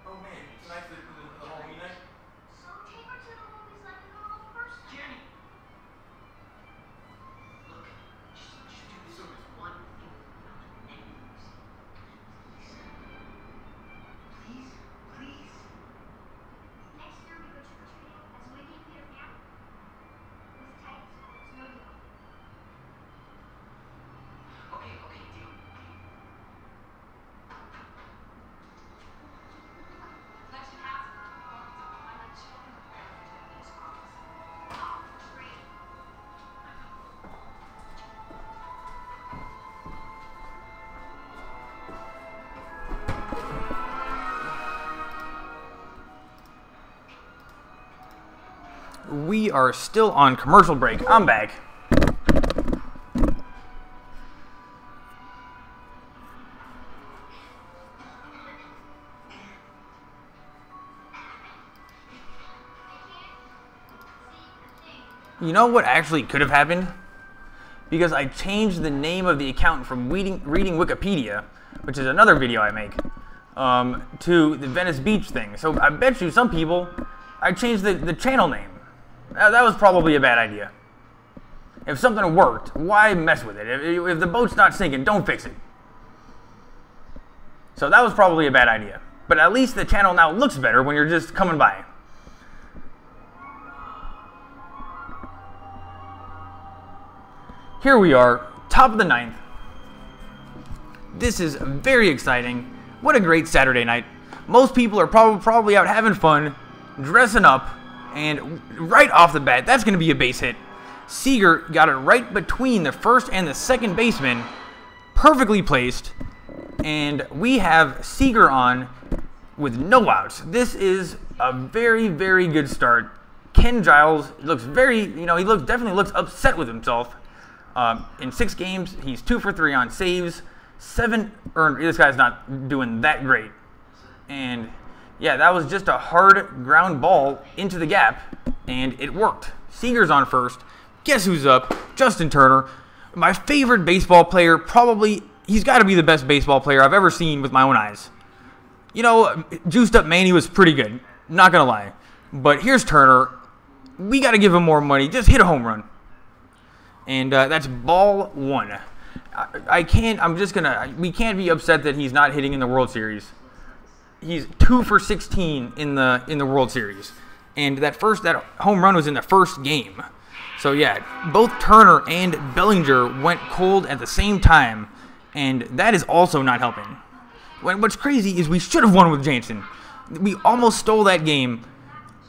Oh man, tonight's the Halloween night. So take her to the movies like a normal person. Jenny. Look, just do this one thing about the names. Please, please. Next year we go trick-or-treating as Wiggy and Peter Pan. With tights, it's no deal. Okay, deal. Collection house. Why not show them these office? Oh, great. We are still on commercial break. I'm back. You know what actually could have happened? Because I changed the name of the account from reading Wikipedia, which is another video I make, to the Venice Beach thing. So I bet you some people, I changed the channel name. That was probably a bad idea. If something worked, why mess with it? If the boat's not sinking, don't fix it. So that was probably a bad idea. But at least the channel now looks better when you're just coming by. Here we are, top of the 9th. This is very exciting. What a great Saturday night. Most people are probably out having fun, dressing up, and right off the bat, that's going to be a base hit. Seager got it right between the first and the second baseman, perfectly placed, and we have Seager on with no outs. This is a very, very good start. Ken Giles looks definitely looks upset with himself. In 6 games, he's 2 for 3 on saves. This guy's not doing that great. And yeah, that was just a hard ground ball into the gap, and it worked. Seager's on first. Guess who's up? Justin Turner. My favorite baseball player, he's got to be the best baseball player I've ever seen with my own eyes. You know, Juiced Up Manny was pretty good, not going to lie. But here's Turner. We got to give him more money. Just hit a home run. And that's ball 1. We can't be upset that he's not hitting in the World Series. He's 2 for 16 in the World Series. And that home run was in the first game. So yeah, both Turner and Bellinger went cold at the same time, and that is also not helping. What's crazy is we should have won with Jansen. We almost stole that game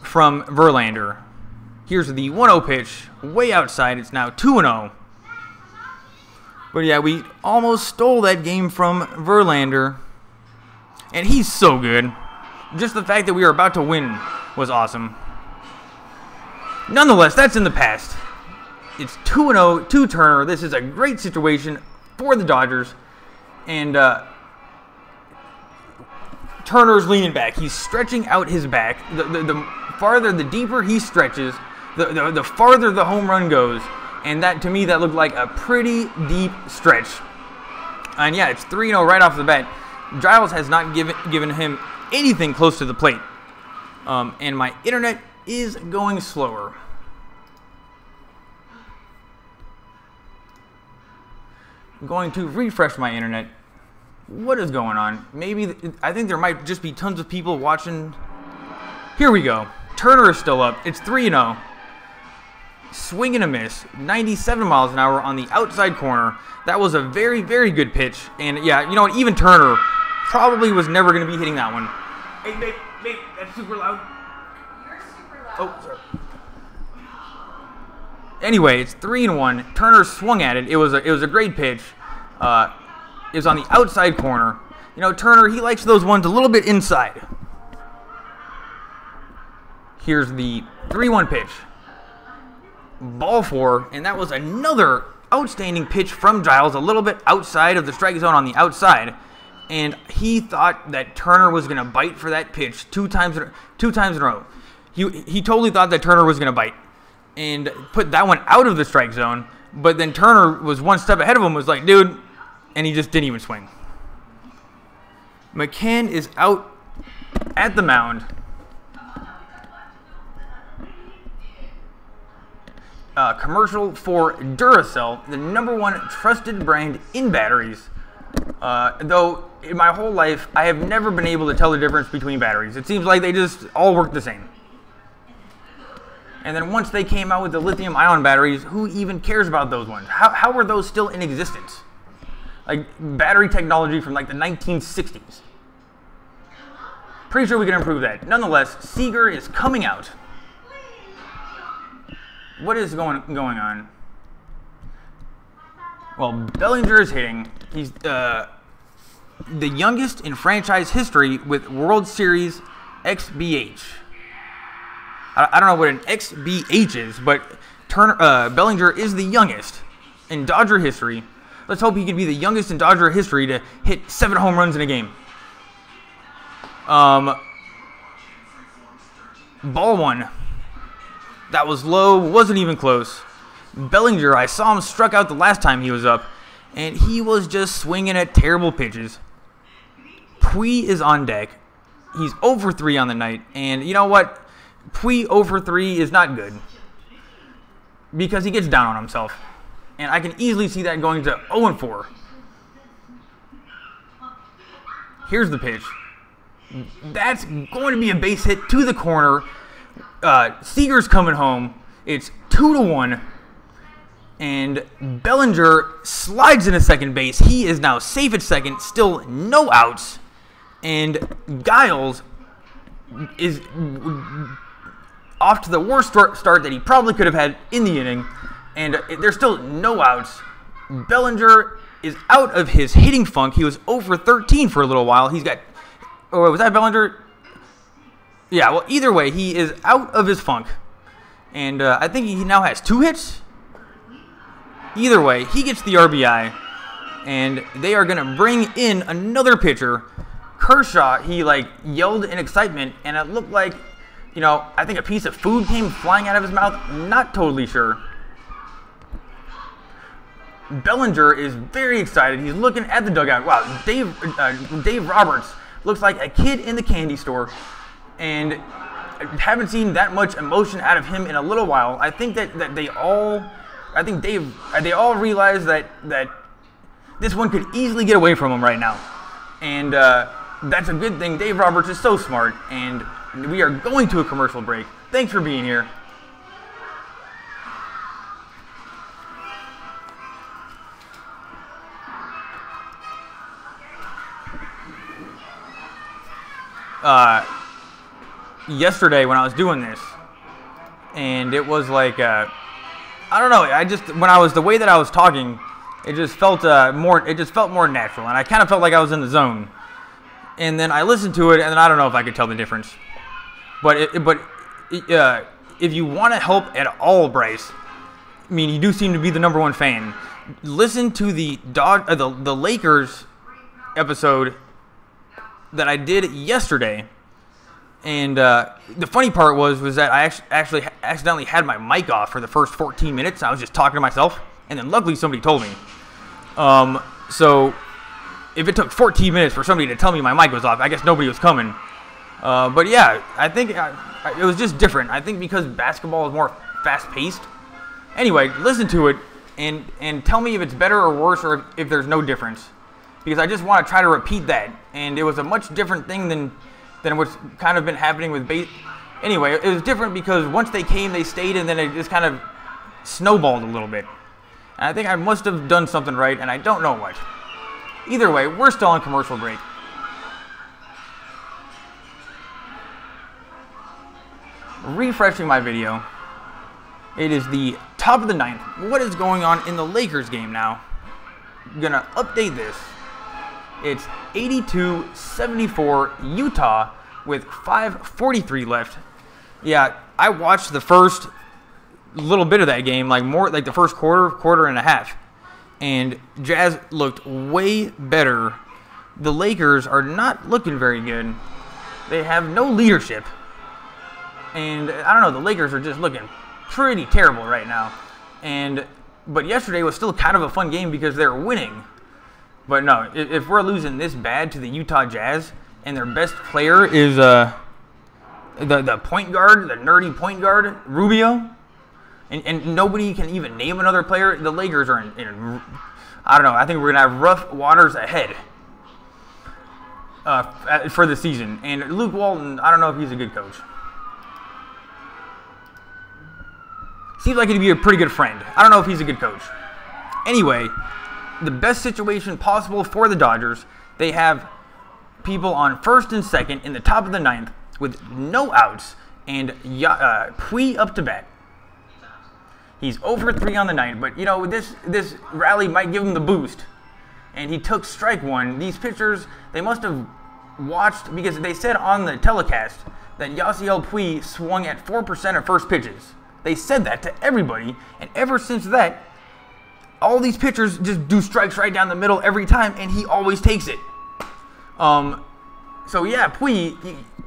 from Verlander. Here's the 1-0 pitch, way outside. It's now 2-0. But yeah, we almost stole that game from Verlander, and he's so good. Just the fact that we were about to win was awesome. Nonetheless, that's in the past. It's 2-0 to Turner. This is a great situation for the Dodgers. And Turner's leaning back. He's stretching out his back. The deeper he stretches, the farther the home run goes. And that, to me, that looked like a pretty deep stretch. And yeah, it's 3-0 right off the bat. Giles has not given him anything close to the plate. And my internet is going slower. I'm going to refresh my internet. What is going on? I think there might just be tons of people watching. Here we go. Turner is still up. It's 3-0. Swing and a miss. 97 miles an hour on the outside corner. That was a very, very good pitch. And yeah, you know what? Even Turner probably was never going to be hitting that one. Hey, babe, that's super loud. You're super loud. Oh, sorry. Anyway, it's 3-1. Turner swung at it. It was a great pitch. It was on the outside corner. You know, Turner, he likes those ones a little bit inside. Here's the 3-1 pitch. Ball 4, and that was another outstanding pitch from Giles, a little bit outside of the strike zone on the outside. And he thought that Turner was going to bite for that pitch two times in a row. He totally thought that Turner was going to bite and put that one out of the strike zone. But then Turner was one step ahead of him, was like, dude, and he just didn't even swing. McCann is out at the mound. Commercial for Duracell, the #1 trusted brand in batteries. Though in my whole life, I have never been able to tell the difference between batteries. It seems like they just all work the same. And then once they came out with the lithium-ion batteries, who even cares about those ones? How were those still in existence? Like battery technology from like the 1960s. Pretty sure we can improve that. Nonetheless, Seager is coming out. What is going on? Well, Bellinger is hitting. He's the youngest in franchise history with World Series XBH. I don't know what an XBH is, but Bellinger is the youngest in Dodger history. Let's hope he can be the youngest in Dodger history to hit 7 home runs in a game. Ball 1. That was low, wasn't even close. Bellinger, I saw him struck out the last time he was up, and he was just swinging at terrible pitches. Puig is on deck. He's over 3 on the night, and you know what? Puig 0 for 3 is not good because he gets down on himself. And I can easily see that going to 0 and 4. Here's the pitch. That's going to be a base hit to the corner. Seager's coming home. It's 2-1. And Bellinger slides into second base. He is now safe at second. Still no outs. And Giles is off to the worst start that he probably could have had in the inning. And there's still no outs. Bellinger is out of his hitting funk. He was 0 for 13 for a little while. He's got... Oh, was that Bellinger? Yeah, well, either way, he is out of his funk. And I think he now has 2 hits. Either way, he gets the RBI. And they are going to bring in another pitcher. Kershaw, he yelled in excitement. And it looked like, I think a piece of food came flying out of his mouth. Not totally sure. Bellinger is very excited. He's looking at the dugout. Wow, Dave Roberts looks like a kid in the candy store. And I haven't seen that much emotion out of him in a little while. I think that they all realize that this one could easily get away from him right now. And that's a good thing. Dave Roberts is so smart. And we are going to a commercial break. Thanks for being here. Yesterday when I was doing this, and it was like, I don't know, the way that I was talking, it just felt more natural, and I kind of felt like I was in the zone. And then I listened to it, and then I don't know if I could tell the difference. But if you want to help at all, Bryce, I mean, you do seem to be the #1 fan. Listen to the Lakers episode that I did yesterday, and the funny part was that I actually accidentally had my mic off for the first 14 minutes. I was just talking to myself, and then luckily somebody told me. So if it took 14 minutes for somebody to tell me my mic was off, I guess nobody was coming. But yeah, I think it was just different. I think because basketball is more fast-paced. Anyway, listen to it and tell me if it's better or worse or if there's no difference. Because I just want to try to repeat that. And it was a much different thing than what's kind of been happening with base. Anyway, it was different because once they came, they stayed, and then it just kind of snowballed a little bit. And I think I must have done something right, and I don't know what. Either way, we're still on commercial break. Refreshing my video. It is the top of the 9th. What is going on in the Lakers game now? I'm going to update this. It's 82-74 Utah with 5:43 left. Yeah, I watched the first little bit of that game, like the first quarter and a half. And Jazz looked way better. The Lakers are not looking very good. They have no leadership. And I don't know, the Lakers are just looking pretty terrible right now. But yesterday was still kind of a fun game because they were winning. But no, if we're losing this bad to the Utah Jazz and their best player is the point guard, the nerdy point guard, Rubio, and nobody can even name another player, the Lakers are in I don't know, I think we're going to have rough waters ahead for the season. And Luke Walton, I don't know if he's a good coach. Seems like he'd be a pretty good friend. I don't know if he's a good coach. Anyway, the best situation possible for the Dodgers. They have people on first and second in the top of the 9th with no outs, and Puig up to bat. He's 0 for 3 on the night, but this rally might give him the boost. And he took strike 1. These pitchers, they must have watched, because they said on the telecast that Yasiel Puig swung at 4% of first pitches. They said that to everybody, and ever since that, all these pitchers just do strikes right down the middle every time, and he always takes it. So yeah, Puig,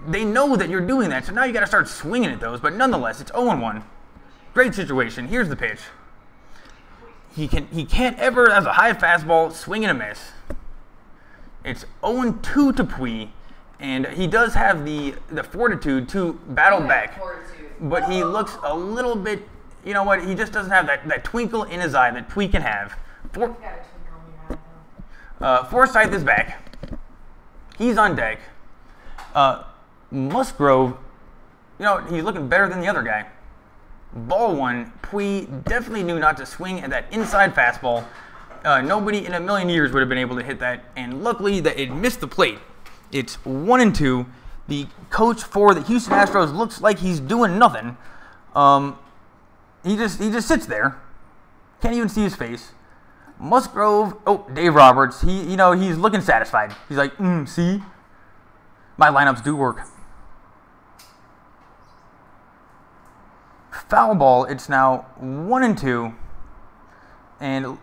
they know that you're doing that, so now you got to start swinging at those. But nonetheless, it's 0-1. Great situation. Here's the pitch. He can't ever, as a high fastball, swing and a miss. It's 0-2 to Puig. And he does have the fortitude to battle back. But he looks a little bit, you know what, he just doesn't have that twinkle in his eye that Pui can have. Forsythe is back. He's on deck. Musgrove, you know, he's looking better than the other guy. Ball one, Pui definitely knew not to swing at that inside fastball. Nobody in a million years would have been able to hit that, and luckily that it missed the plate. It's 1-2. The coach for the Houston Astros looks like he's doing nothing. He just sits there. Can't even see his face. Musgrove, Dave Roberts, he's looking satisfied. He's like, see? My lineups do work. Foul ball, it's now 1-2. And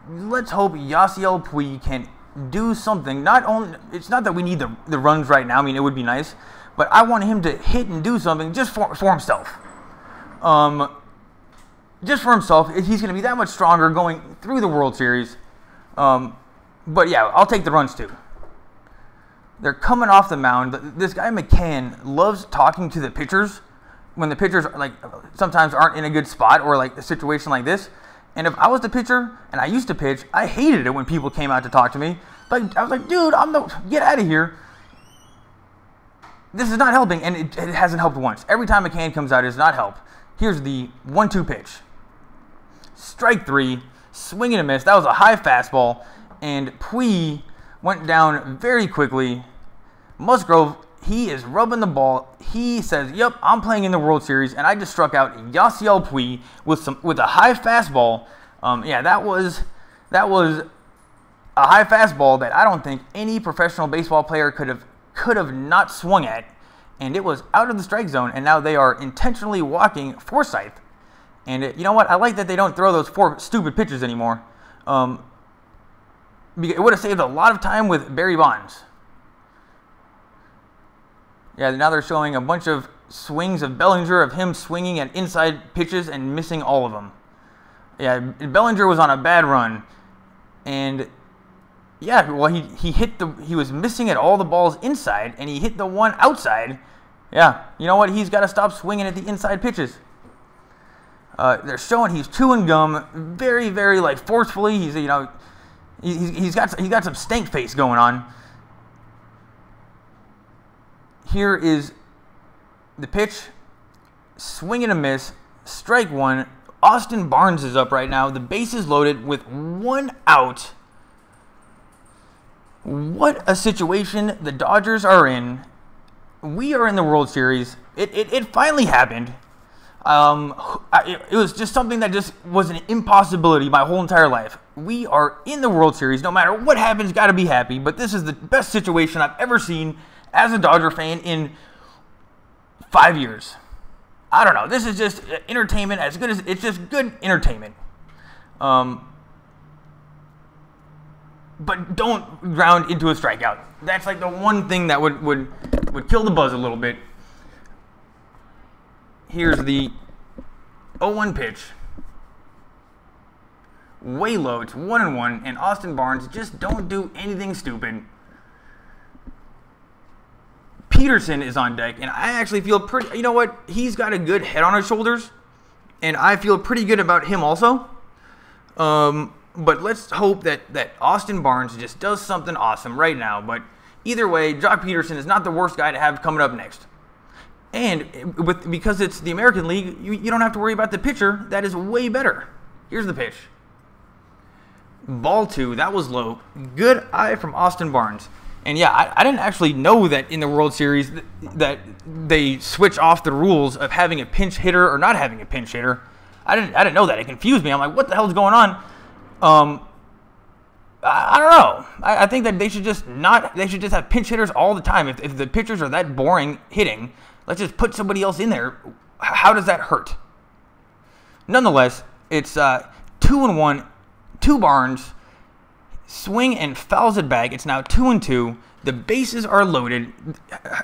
let's hope Yasiel Puig can do something. It's not that we need the runs right now. I mean, it would be nice. But I want him to hit and do something just for himself. Just for himself. He's going to be that much stronger going through the World Series. But yeah, I'll take the runs too. They're coming off the mound. This guy McCann loves talking to the pitchers when the pitchers sometimes aren't in a good spot or like a situation like this. And if I was the pitcher and I used to pitch, I hated it when people came out to talk to me. Like I was like, dude, get out of here. This is not helping, and it hasn't helped once. Every time McCann comes out, it does not help. Here's the 1-2 pitch. Strike three, swing and a miss. That was a high fastball, and Pui went down very quickly. Musgrove, he is rubbing the ball. He says, yep, I'm playing in the World Series, and I just struck out Yasiel Puig with a high fastball. That was a high fastball that I don't think any professional baseball player could have not swung at, and it was out of the strike zone, and now they are intentionally walking Forsythe. And you know what? I like that they don't throw those 4 stupid pitches anymore. It would have saved a lot of time with Barry Bonds. Yeah, now they're showing a bunch of swings of Bellinger, of him swinging at inside pitches and missing all of them. Yeah, Bellinger was on a bad run. And yeah, well, he was missing at all the balls inside, and he hit the one outside. Yeah, you know what? He's got to stop swinging at the inside pitches. They're showing he's chewing gum very, very forcefully. He's got some stank face going on. Here is the pitch. Swing and a miss. Strike one. Austin Barnes is up right now. The base is loaded with 1 out. What a situation the Dodgers are in. We are in the World Series. It finally happened. It was just something that just was an impossibility my whole entire life. We are in the World Series. No matter what happens, got to be happy. But this is the best situation I've ever seen as a Dodger fan in 5 years. I don't know. This is just entertainment as good as it's just good entertainment. But don't ground into a strikeout. That's like the one thing that would kill the buzz a little bit. Here's the 0-1 pitch. Way low. It's 1-1, and Austin Barnes just don't do anything stupid. Peterson is on deck, and I actually feel pretty. You know what? He's got a good head on his shoulders, and I feel pretty good about him also. But let's hope that Austin Barnes just does something awesome right now. But either way, Jock Peterson is not the worst guy to have coming up next. And because it's the American League, you don't have to worry about the pitcher. That is way better. Here's the pitch. Ball 2. That was low. Good eye from Austin Barnes. And yeah, I didn't actually know that in the World Series that they switch off the rules of having a pinch hitter or not having a pinch hitter. I didn't know that. It confused me. I'm like, what the hell is going on? I don't know. I think that they should just have pinch hitters all the time. If the pitchers are that boring hitting, let's just put somebody else in there. How does that hurt? Nonetheless, it's 2-1, 2 Barnes. Swing and fouls it back. It's now 2-2. The bases are loaded.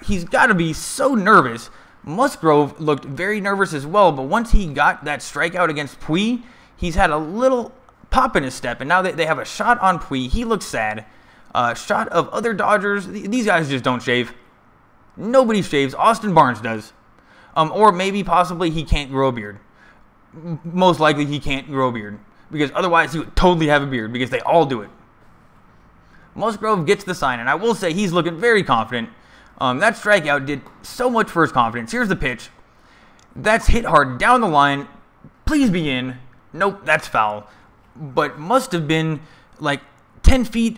He's got to be so nervous. Musgrove looked very nervous as well, but once he got that strikeout against Puig, he's had a little pop in his step, and now they have a shot on Puig. He looks sad. Shot of other Dodgers. These guys just don't shave. Nobody shaves. Austin Barnes does. Or maybe possibly he can't grow a beard. Most likely he can't grow a beard. Because otherwise he would totally have a beard. Because they all do it. Musgrove gets the sign. And I will say he's looking very confident. That strikeout did so much for his confidence. Here's the pitch. That's hit hard down the line. Please be in. Nope, that's foul. But must have been like 10 feet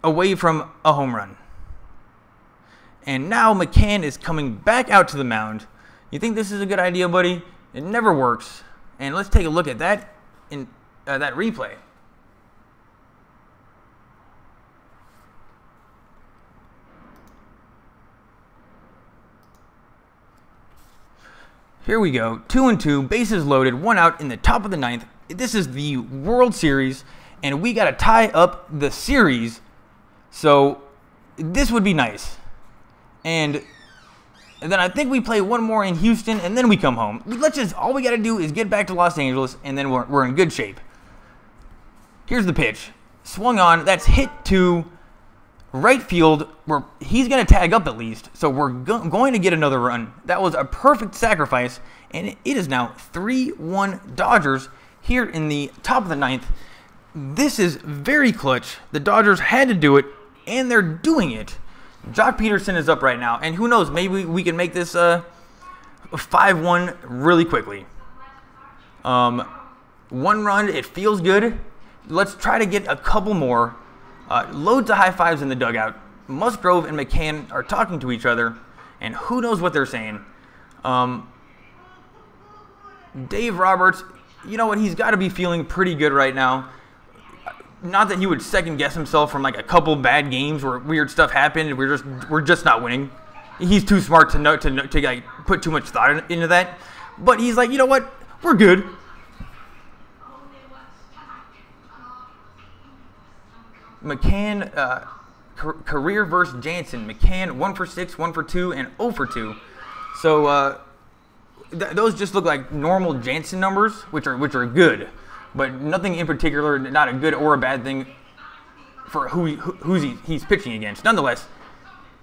away from a home run. And now McCann is coming back out to the mound. You think this is a good idea, buddy? It never works. And let's take a look at that in that replay. Here we go. 2-2, bases loaded, 1 out in the top of the 9th. This is the World Series, and we got to tie up the series. So this would be nice. And then I think we play one more in Houston, and then we come home. All we got to do is get back to Los Angeles, and then we're in good shape. Here's the pitch. Swung on. That's hit to right field, where he's going to tag up at least. So we're going to get another run. That was a perfect sacrifice, and it is now 3-1 Dodgers here in the top of the 9th. This is very clutch. The Dodgers had to do it, and they're doing it. Jock Peterson is up right now, and who knows, maybe we can make this 5-1 really quickly. 1 run, it feels good. Let's try to get a couple more. Loads of high fives in the dugout. Musgrove and McCann are talking to each other, and who knows what they're saying. Dave Roberts, you know what, he's got to be feeling pretty good right now. Not that he would second guess himself from like a couple bad games where weird stuff happened and we're just not winning. He's too smart to know to like put too much thought into that. But he's like, you know what, we're good. McCann, career versus Jansen. McCann 1 for 6, 1 for 2, and 0 for 2. So those just look like normal Jansen numbers, which are good, but nothing in particular, not a good or a bad thing for he's pitching against. Nonetheless,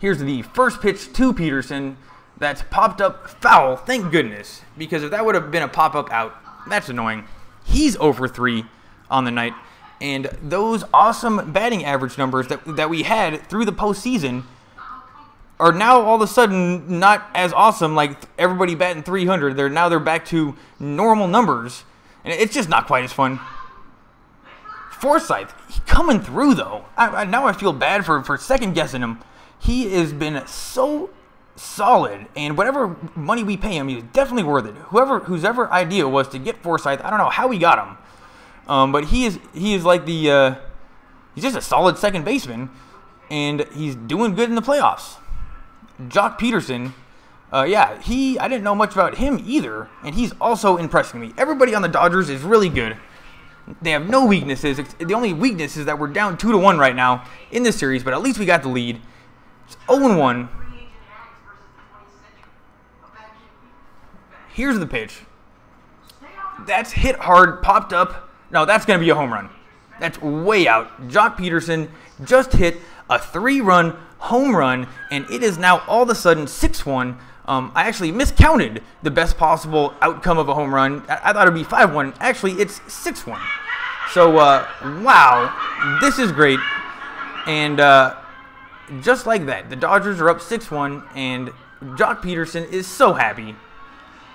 here's the first pitch to Peterson. That's popped up foul. Thank goodness, because if that would have been a pop-up out, that's annoying. He's 0 for 3 on the night. And those awesome batting average numbers that we had through the postseason are now all of a sudden not as awesome. Like everybody batting 300, they're back to normal numbers, and it's just not quite as fun. Forsythe, he coming through though. Now I feel bad for second guessing him. He has been so solid, and whatever money we pay him, he's definitely worth it. Whose idea it was to get Forsythe, I don't know how we got him. But he is like he's just a solid second baseman, and he's doing good in the playoffs. Jock Peterson, I didn't know much about him either, and he's also impressing me. Everybody on the Dodgers is really good. They have no weaknesses. The only weakness is that we're down 2-1 right now in this series, but at least we got the lead. It's 0-1. Here's the pitch. That's hit hard, popped up. No, that's going to be a home run. That's way out. Jock Peterson just hit a 3-run home run, and it is now all of a sudden 6-1. I actually miscounted the best possible outcome of a home run. I thought it would be 5-1. Actually, it's 6-1. So, wow, this is great. And just like that, the Dodgers are up 6-1, and Jock Peterson is so happy.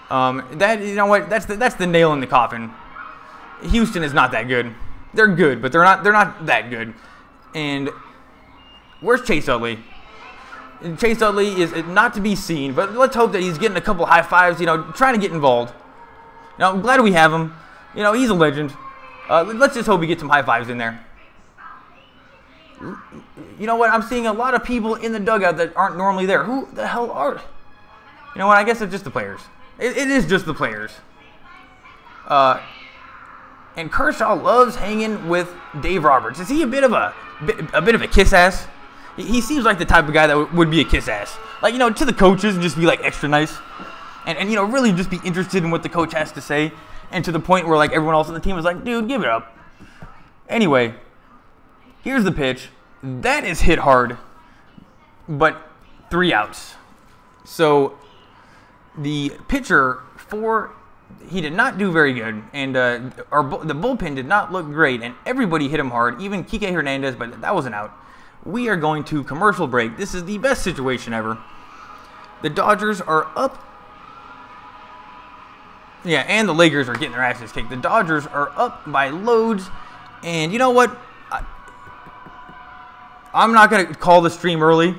You know what? That's the nail in the coffin. Houston is not that good. They're good, but they're not that good. And where's Chase Utley? And Chase Utley is not to be seen, but let's hope that he's getting a couple high fives, trying to get involved. I'm glad we have him. He's a legend. Let's just hope we get some high fives in there. You know what? I'm seeing a lot of people in the dugout that aren't normally there. Who the hell are? You know what? I guess it's just the players. It is just the players. And Kershaw loves hanging with Dave Roberts. Is he a bit of a kiss ass? He seems like the type of guy that would be a kiss ass. Like, to the coaches and just be like extra nice. And really just be interested in what the coach has to say. And to the point where like everyone else on the team is like, dude, give it up. Anyway, here's the pitch. that is hit hard, but 3 outs. So the pitcher he did not do very good, and the bullpen did not look great, and everybody hit him hard, even Kike Hernandez, but that was an out. We are going to commercial break. This is the best situation ever. The Dodgers are up. Yeah, and the Lakers are getting their asses kicked. The Dodgers are up by loads, and you know what? I'm not going to call the stream early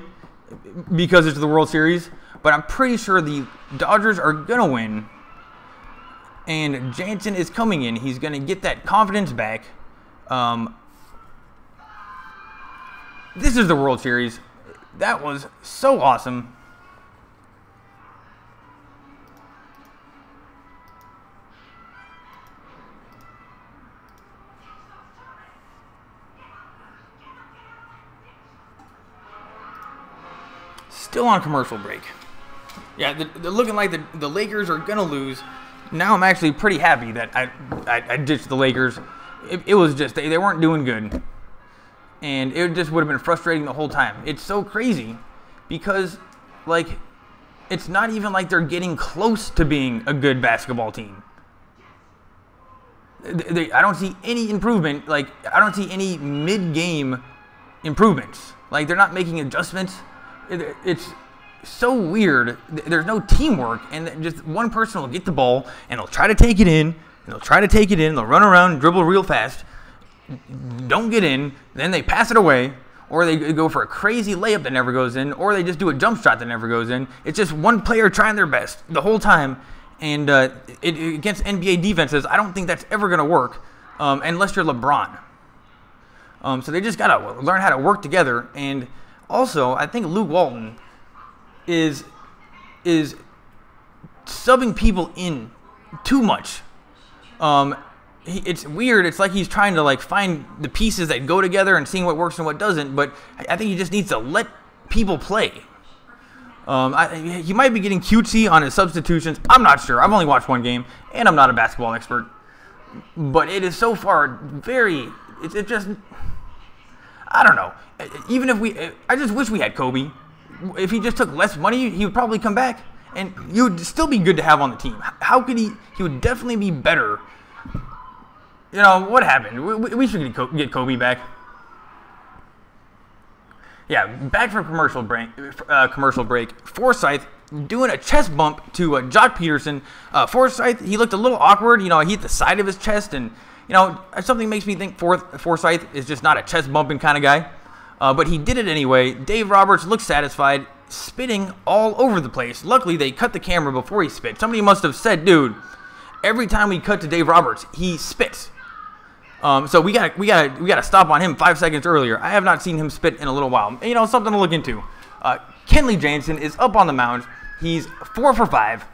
because it's the World Series, but I'm pretty sure the Dodgers are going to win. And Jansen is coming in. He's going to get that confidence back. This is the World Series. That was so awesome. Still on commercial break. Yeah, they're looking like the Lakers are going to lose. Now I'm actually pretty happy that I ditched the Lakers. It was just, they weren't doing good. And it just would have been frustrating the whole time. It's so crazy because, like, it's not even like they're getting close to being a good basketball team. I don't see any improvement. Like, I don't see any mid-game improvements. Like, they're not making adjustments. It's so weird. There's no teamwork, and just one person will get the ball, and they'll try to take it in, they'll run around and dribble real fast, don't get in, then they pass it away, or they go for a crazy layup that never goes in, or they just do a jump shot that never goes in. It's just one player trying their best the whole time, and against NBA defenses, I don't think that's ever going to work unless you're LeBron. So they just got to learn how to work together, and also, I think Luke Walton is subbing people in too much. It's weird. It's like he's trying to like find the pieces that go together and seeing what works and what doesn't. But I think he just needs to let people play. He might be getting cutesy on his substitutions. I'm not sure. I've only watched one game, and I'm not a basketball expert. But it is so far very. It's just. I don't know. Even if I just wish we had Kobe. If he just took less money, he would probably come back, and he would still be good to have on the team. How could he? He would definitely be better. You know, what happened? We should get Kobe back. Yeah, back from commercial break. Forsythe doing a chest bump to Jock Peterson. Forsythe, he looked a little awkward. You know, he hit the side of his chest, and you know, something makes me think Forsythe is just not a chest bumping kind of guy. But he did it anyway. Dave Roberts looked satisfied, spitting all over the place. Luckily, they cut the camera before he spit. Somebody must have said, dude, every time we cut to Dave Roberts, he spits. So we gotta stop on him 5 seconds earlier. I have not seen him spit in a little while. You know, something to look into. Kenley Jansen is up on the mound. He's 4 for 5.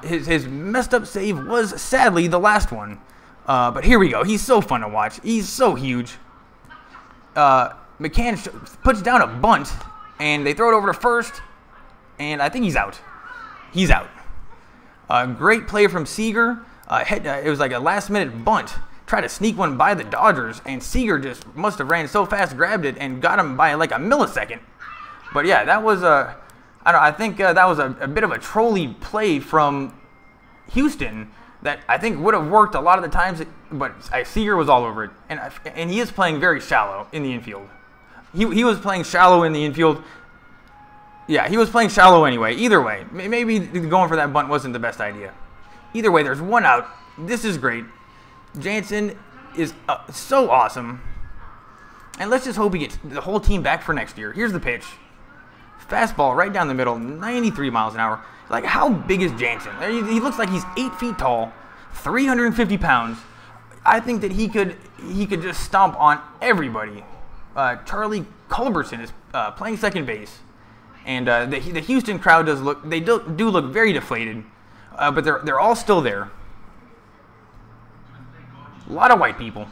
His messed up save was sadly the last one. But here we go. He's so fun to watch. He's so huge. McCann puts down a bunt, and they throw it over to first, and I think he's out. He's out. Great play from Seager. It was like a last-minute bunt. Tried to sneak one by the Dodgers, and Seager just must have ran so fast, grabbed it, and got him by like a millisecond. But yeah, that was I think that was a bit of a trolley play from Houston that I think would have worked a lot of the times, but Seager was all over it, and he is playing very shallow in the infield. He was playing shallow in the infield. Yeah, he was playing shallow anyway. Either way, maybe going for that bunt wasn't the best idea. Either way, there's one out. This is great. Jansen is so awesome. And let's just hope he gets the whole team back for next year. Here's the pitch. Fastball right down the middle, 93 miles an hour. Like, how big is Jansen? He looks like he's 8 feet tall, 350 pounds. I think that he could just stomp on everybody. Charlie Culberson is playing second base. And the Houston crowd do look very deflated. But they're all still there. A lot of white people.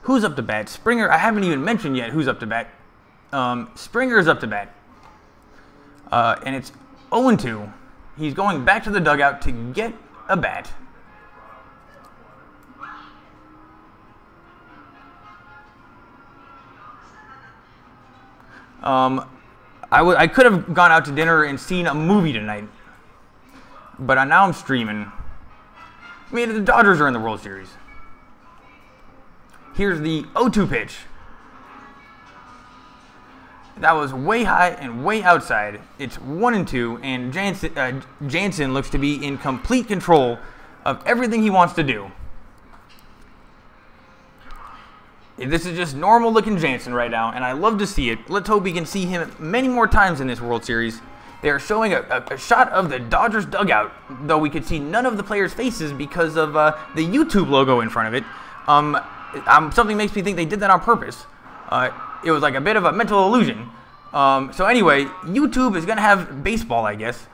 Who's up to bat? Springer. I haven't even mentioned yet who's up to bat. Springer is up to bat. And it's 0-2. He's going back to the dugout to get a bat. I could have gone out to dinner and seen a movie tonight, but now I'm streaming. I mean, the Dodgers are in the World Series. Here's the 0-2 pitch. That was way high and way outside. It's 1-2, and Jansen looks to be in complete control of everything he wants to do. This is just normal looking Jansen right now, and I love to see it. Let's hope we can see him many more times in this World Series. They are showing a shot of the Dodgers dugout, though we could see none of the players' faces because of the YouTube logo in front of it. Something makes me think they did that on purpose. It was like a bit of a mental illusion. So anyway, YouTube is going to have baseball, I guess.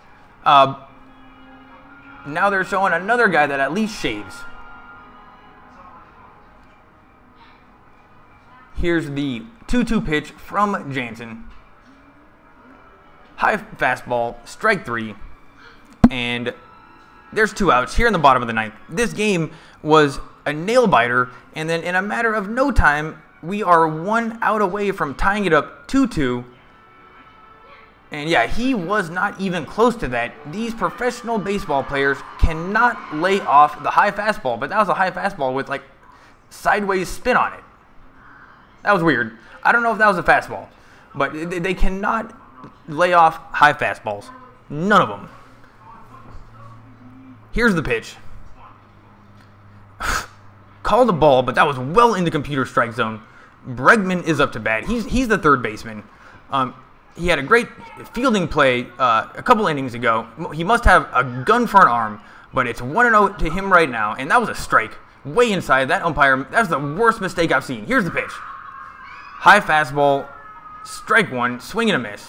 Now they're showing another guy that at least shaves. Here's the 2-2 pitch from Jansen. High fastball, strike 3. And there's 2 outs here in the bottom of the 9th. This game was a nail-biter, and then in a matter of no time, we are 1 out away from tying it up 2-2. And yeah, he was not even close to that. These professional baseball players cannot lay off the high fastball, but that was a high fastball with like sideways spin on it. That was weird. I don't know if that was a fastball, but they cannot lay off high fastballs. None of them. Here's the pitch. Called a ball, but that was well in the computer strike zone. Bregman is up to bat. He's the third baseman. He had a great fielding play a couple innings ago. He must have a gun for an arm, but it's 1-0 to him right now, and that was a strike. Way inside. That umpire, that's the worst mistake I've seen. Here's the pitch. High fastball, strike 1, swing and a miss.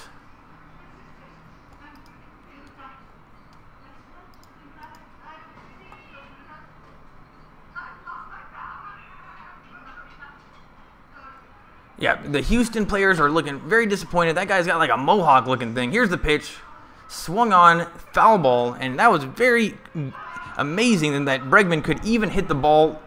Yeah, the Houston players are looking very disappointed. That guy's got like a mohawk looking thing. Here's the pitch. Swung on, foul ball, and that was very amazing that Bregman could even hit the ball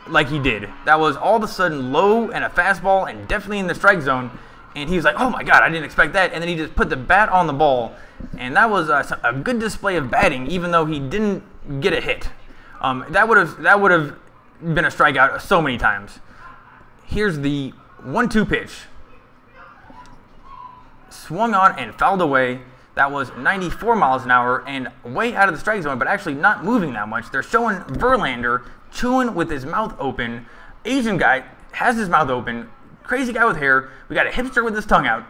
like he did. That was all of a sudden low and a fastball and definitely in the strike zone. And he was like, oh my God, I didn't expect that. And then he just put the bat on the ball. And that was a good display of batting, even though he didn't get a hit. That would have been a strikeout so many times. Here's the 1-2 pitch. Swung on and fouled away. That was 94 miles an hour and way out of the strike zone, but actually not moving that much. They're showing Verlander chewing with his mouth open. Asian guy has his mouth open. Crazy guy with hair. We got a hipster with his tongue out.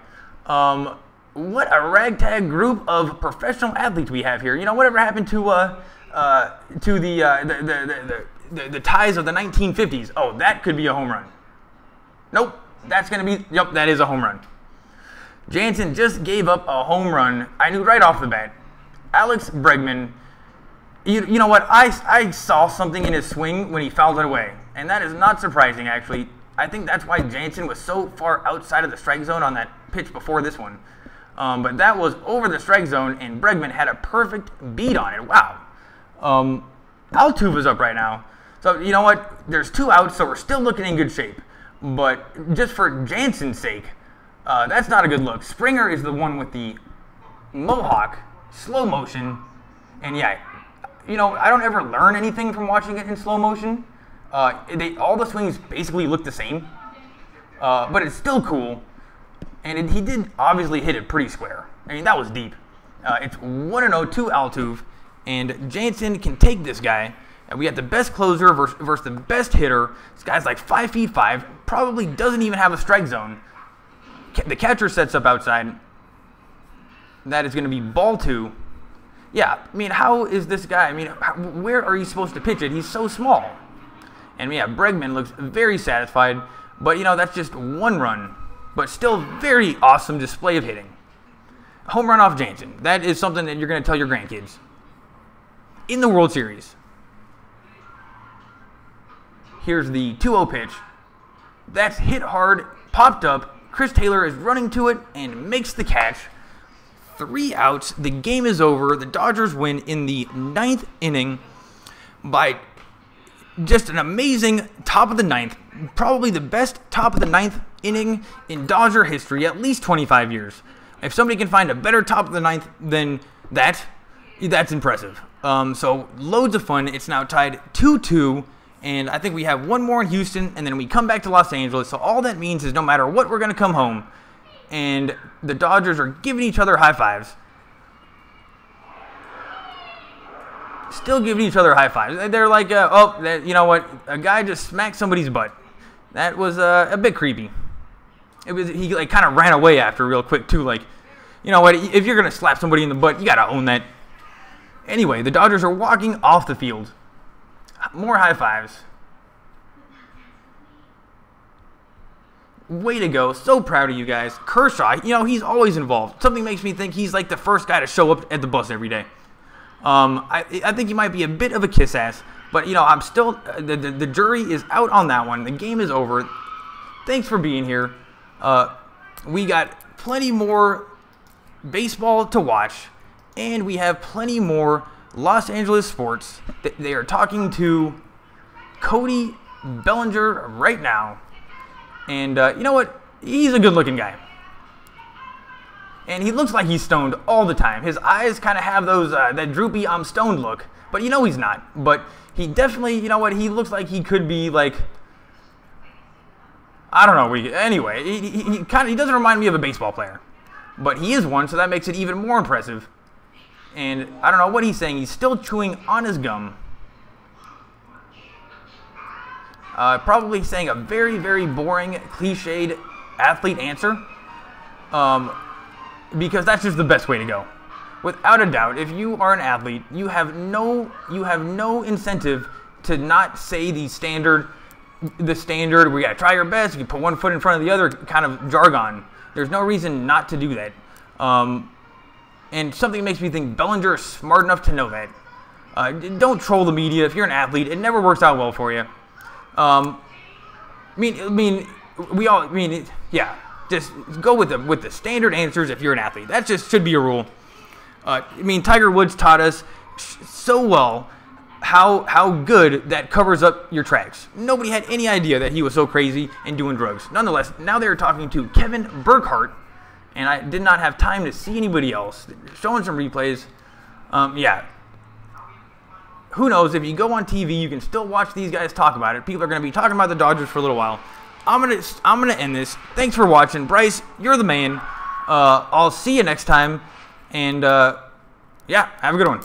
What a ragtag group of professional athletes we have here. You know, whatever happened to the ties of the 1950s? Oh, that could be a home run. Nope, that's gonna be. Yep, that is a home run. Jansen just gave up a home run. I knew right off the bat. Alex Bregman. You know what? I saw something in his swing when he fouled it away, and that is not surprising actually. I think that's why Jansen was so far outside of the strike zone on that pitch before this one. But that was over the strike zone, and Bregman had a perfect beat on it. Wow. Altuve's up right now. So, you know what? There's 2 outs, so we're still looking in good shape. But just for Jansen's sake, that's not a good look. Springer is the one with the mohawk, slow motion. And yeah, you know, I don't ever learn anything from watching it in slow motion. All the swings basically look the same, but it's still cool. And he did obviously hit it pretty square. I mean, that was deep. It's 1-0 to Altuve, and Jansen can take this guy. And we got the best closer versus the best hitter. This guy's like 5'5", probably doesn't even have a strike zone. The catcher sets up outside. That is going to be ball 2. Yeah, I mean, how is this guy? I mean, where are you supposed to pitch it? He's so small. And yeah, Bregman looks very satisfied. But, you know, that's just 1 run. But still very awesome display of hitting. Home run off Jansen. That is something that you're going to tell your grandkids. In the World Series. Here's the 2-0 pitch. That's hit hard, popped up. Chris Taylor is running to it and makes the catch. 3 outs. The game is over. The Dodgers win in the 9th inning by just an amazing top of the 9th. Probably the best top of the 9th inning in Dodger history, at least 25 years. If somebody can find a better top of the ninth than that, that's impressive. So loads of fun. It's now tied 2-2, and I think we have one more in Houston, and then we come back to Los Angeles. So all that means is no matter what, we're going to come home. And the Dodgers are giving each other high fives. Still giving each other high fives. They're like, you know what? A guy just smacked somebody's butt. That was a bit creepy. He like kind of ran away after real quick too. Like, you know what? If you're gonna slap somebody in the butt, you gotta own that. Anyway, the Dodgers are walking off the field. More high fives. Way to go. So proud of you guys. Kershaw, you know, he's always involved. Something makes me think he's like the first guy to show up at the bus every day. I think he might be a bit of a kiss ass, but, you know, I'm still, the jury is out on that one. The game is over. Thanks for being here. We got plenty more baseball to watch, and we have plenty more Los Angeles sports. They are talking to Cody Bellinger right now. And you know what? He's a good-looking guy. And he looks like he's stoned all the time. His eyes kind of have those that droopy, I'm stoned look. But you know he's not. But he definitely, you know what? He looks like he could be like, I don't know. Anyway, he doesn't remind me of a baseball player. But he is one, so that makes it even more impressive. And I don't know what he's saying. He's still chewing on his gum. Probably saying a very, very boring, cliched athlete answer. Because that's just the best way to go. Without a doubt, if you are an athlete, you have no incentive to not say the standard, we gotta try your best, you can put one foot in front of the other kind of jargon. There's no reason not to do that. And something makes me think Bellinger is smart enough to know that. Don't troll the media. If you're an athlete, it never works out well for you. Yeah. Just go with the standard answers if you're an athlete. That just should be a rule. Tiger Woods taught us so well how good that covers up your tracks. Nobody had any idea that he was so crazy and doing drugs. Nonetheless, now they're talking to Kevin Burkhardt, and I did not have time to see anybody else. Showing some replays. Yeah. Who knows? If you go on TV, you can still watch these guys talk about it. People are going to be talking about the Dodgers for a little while. I'm gonna end this. Thanks for watching. Bryce, you're the man. I'll see you next time. And yeah, have a good one.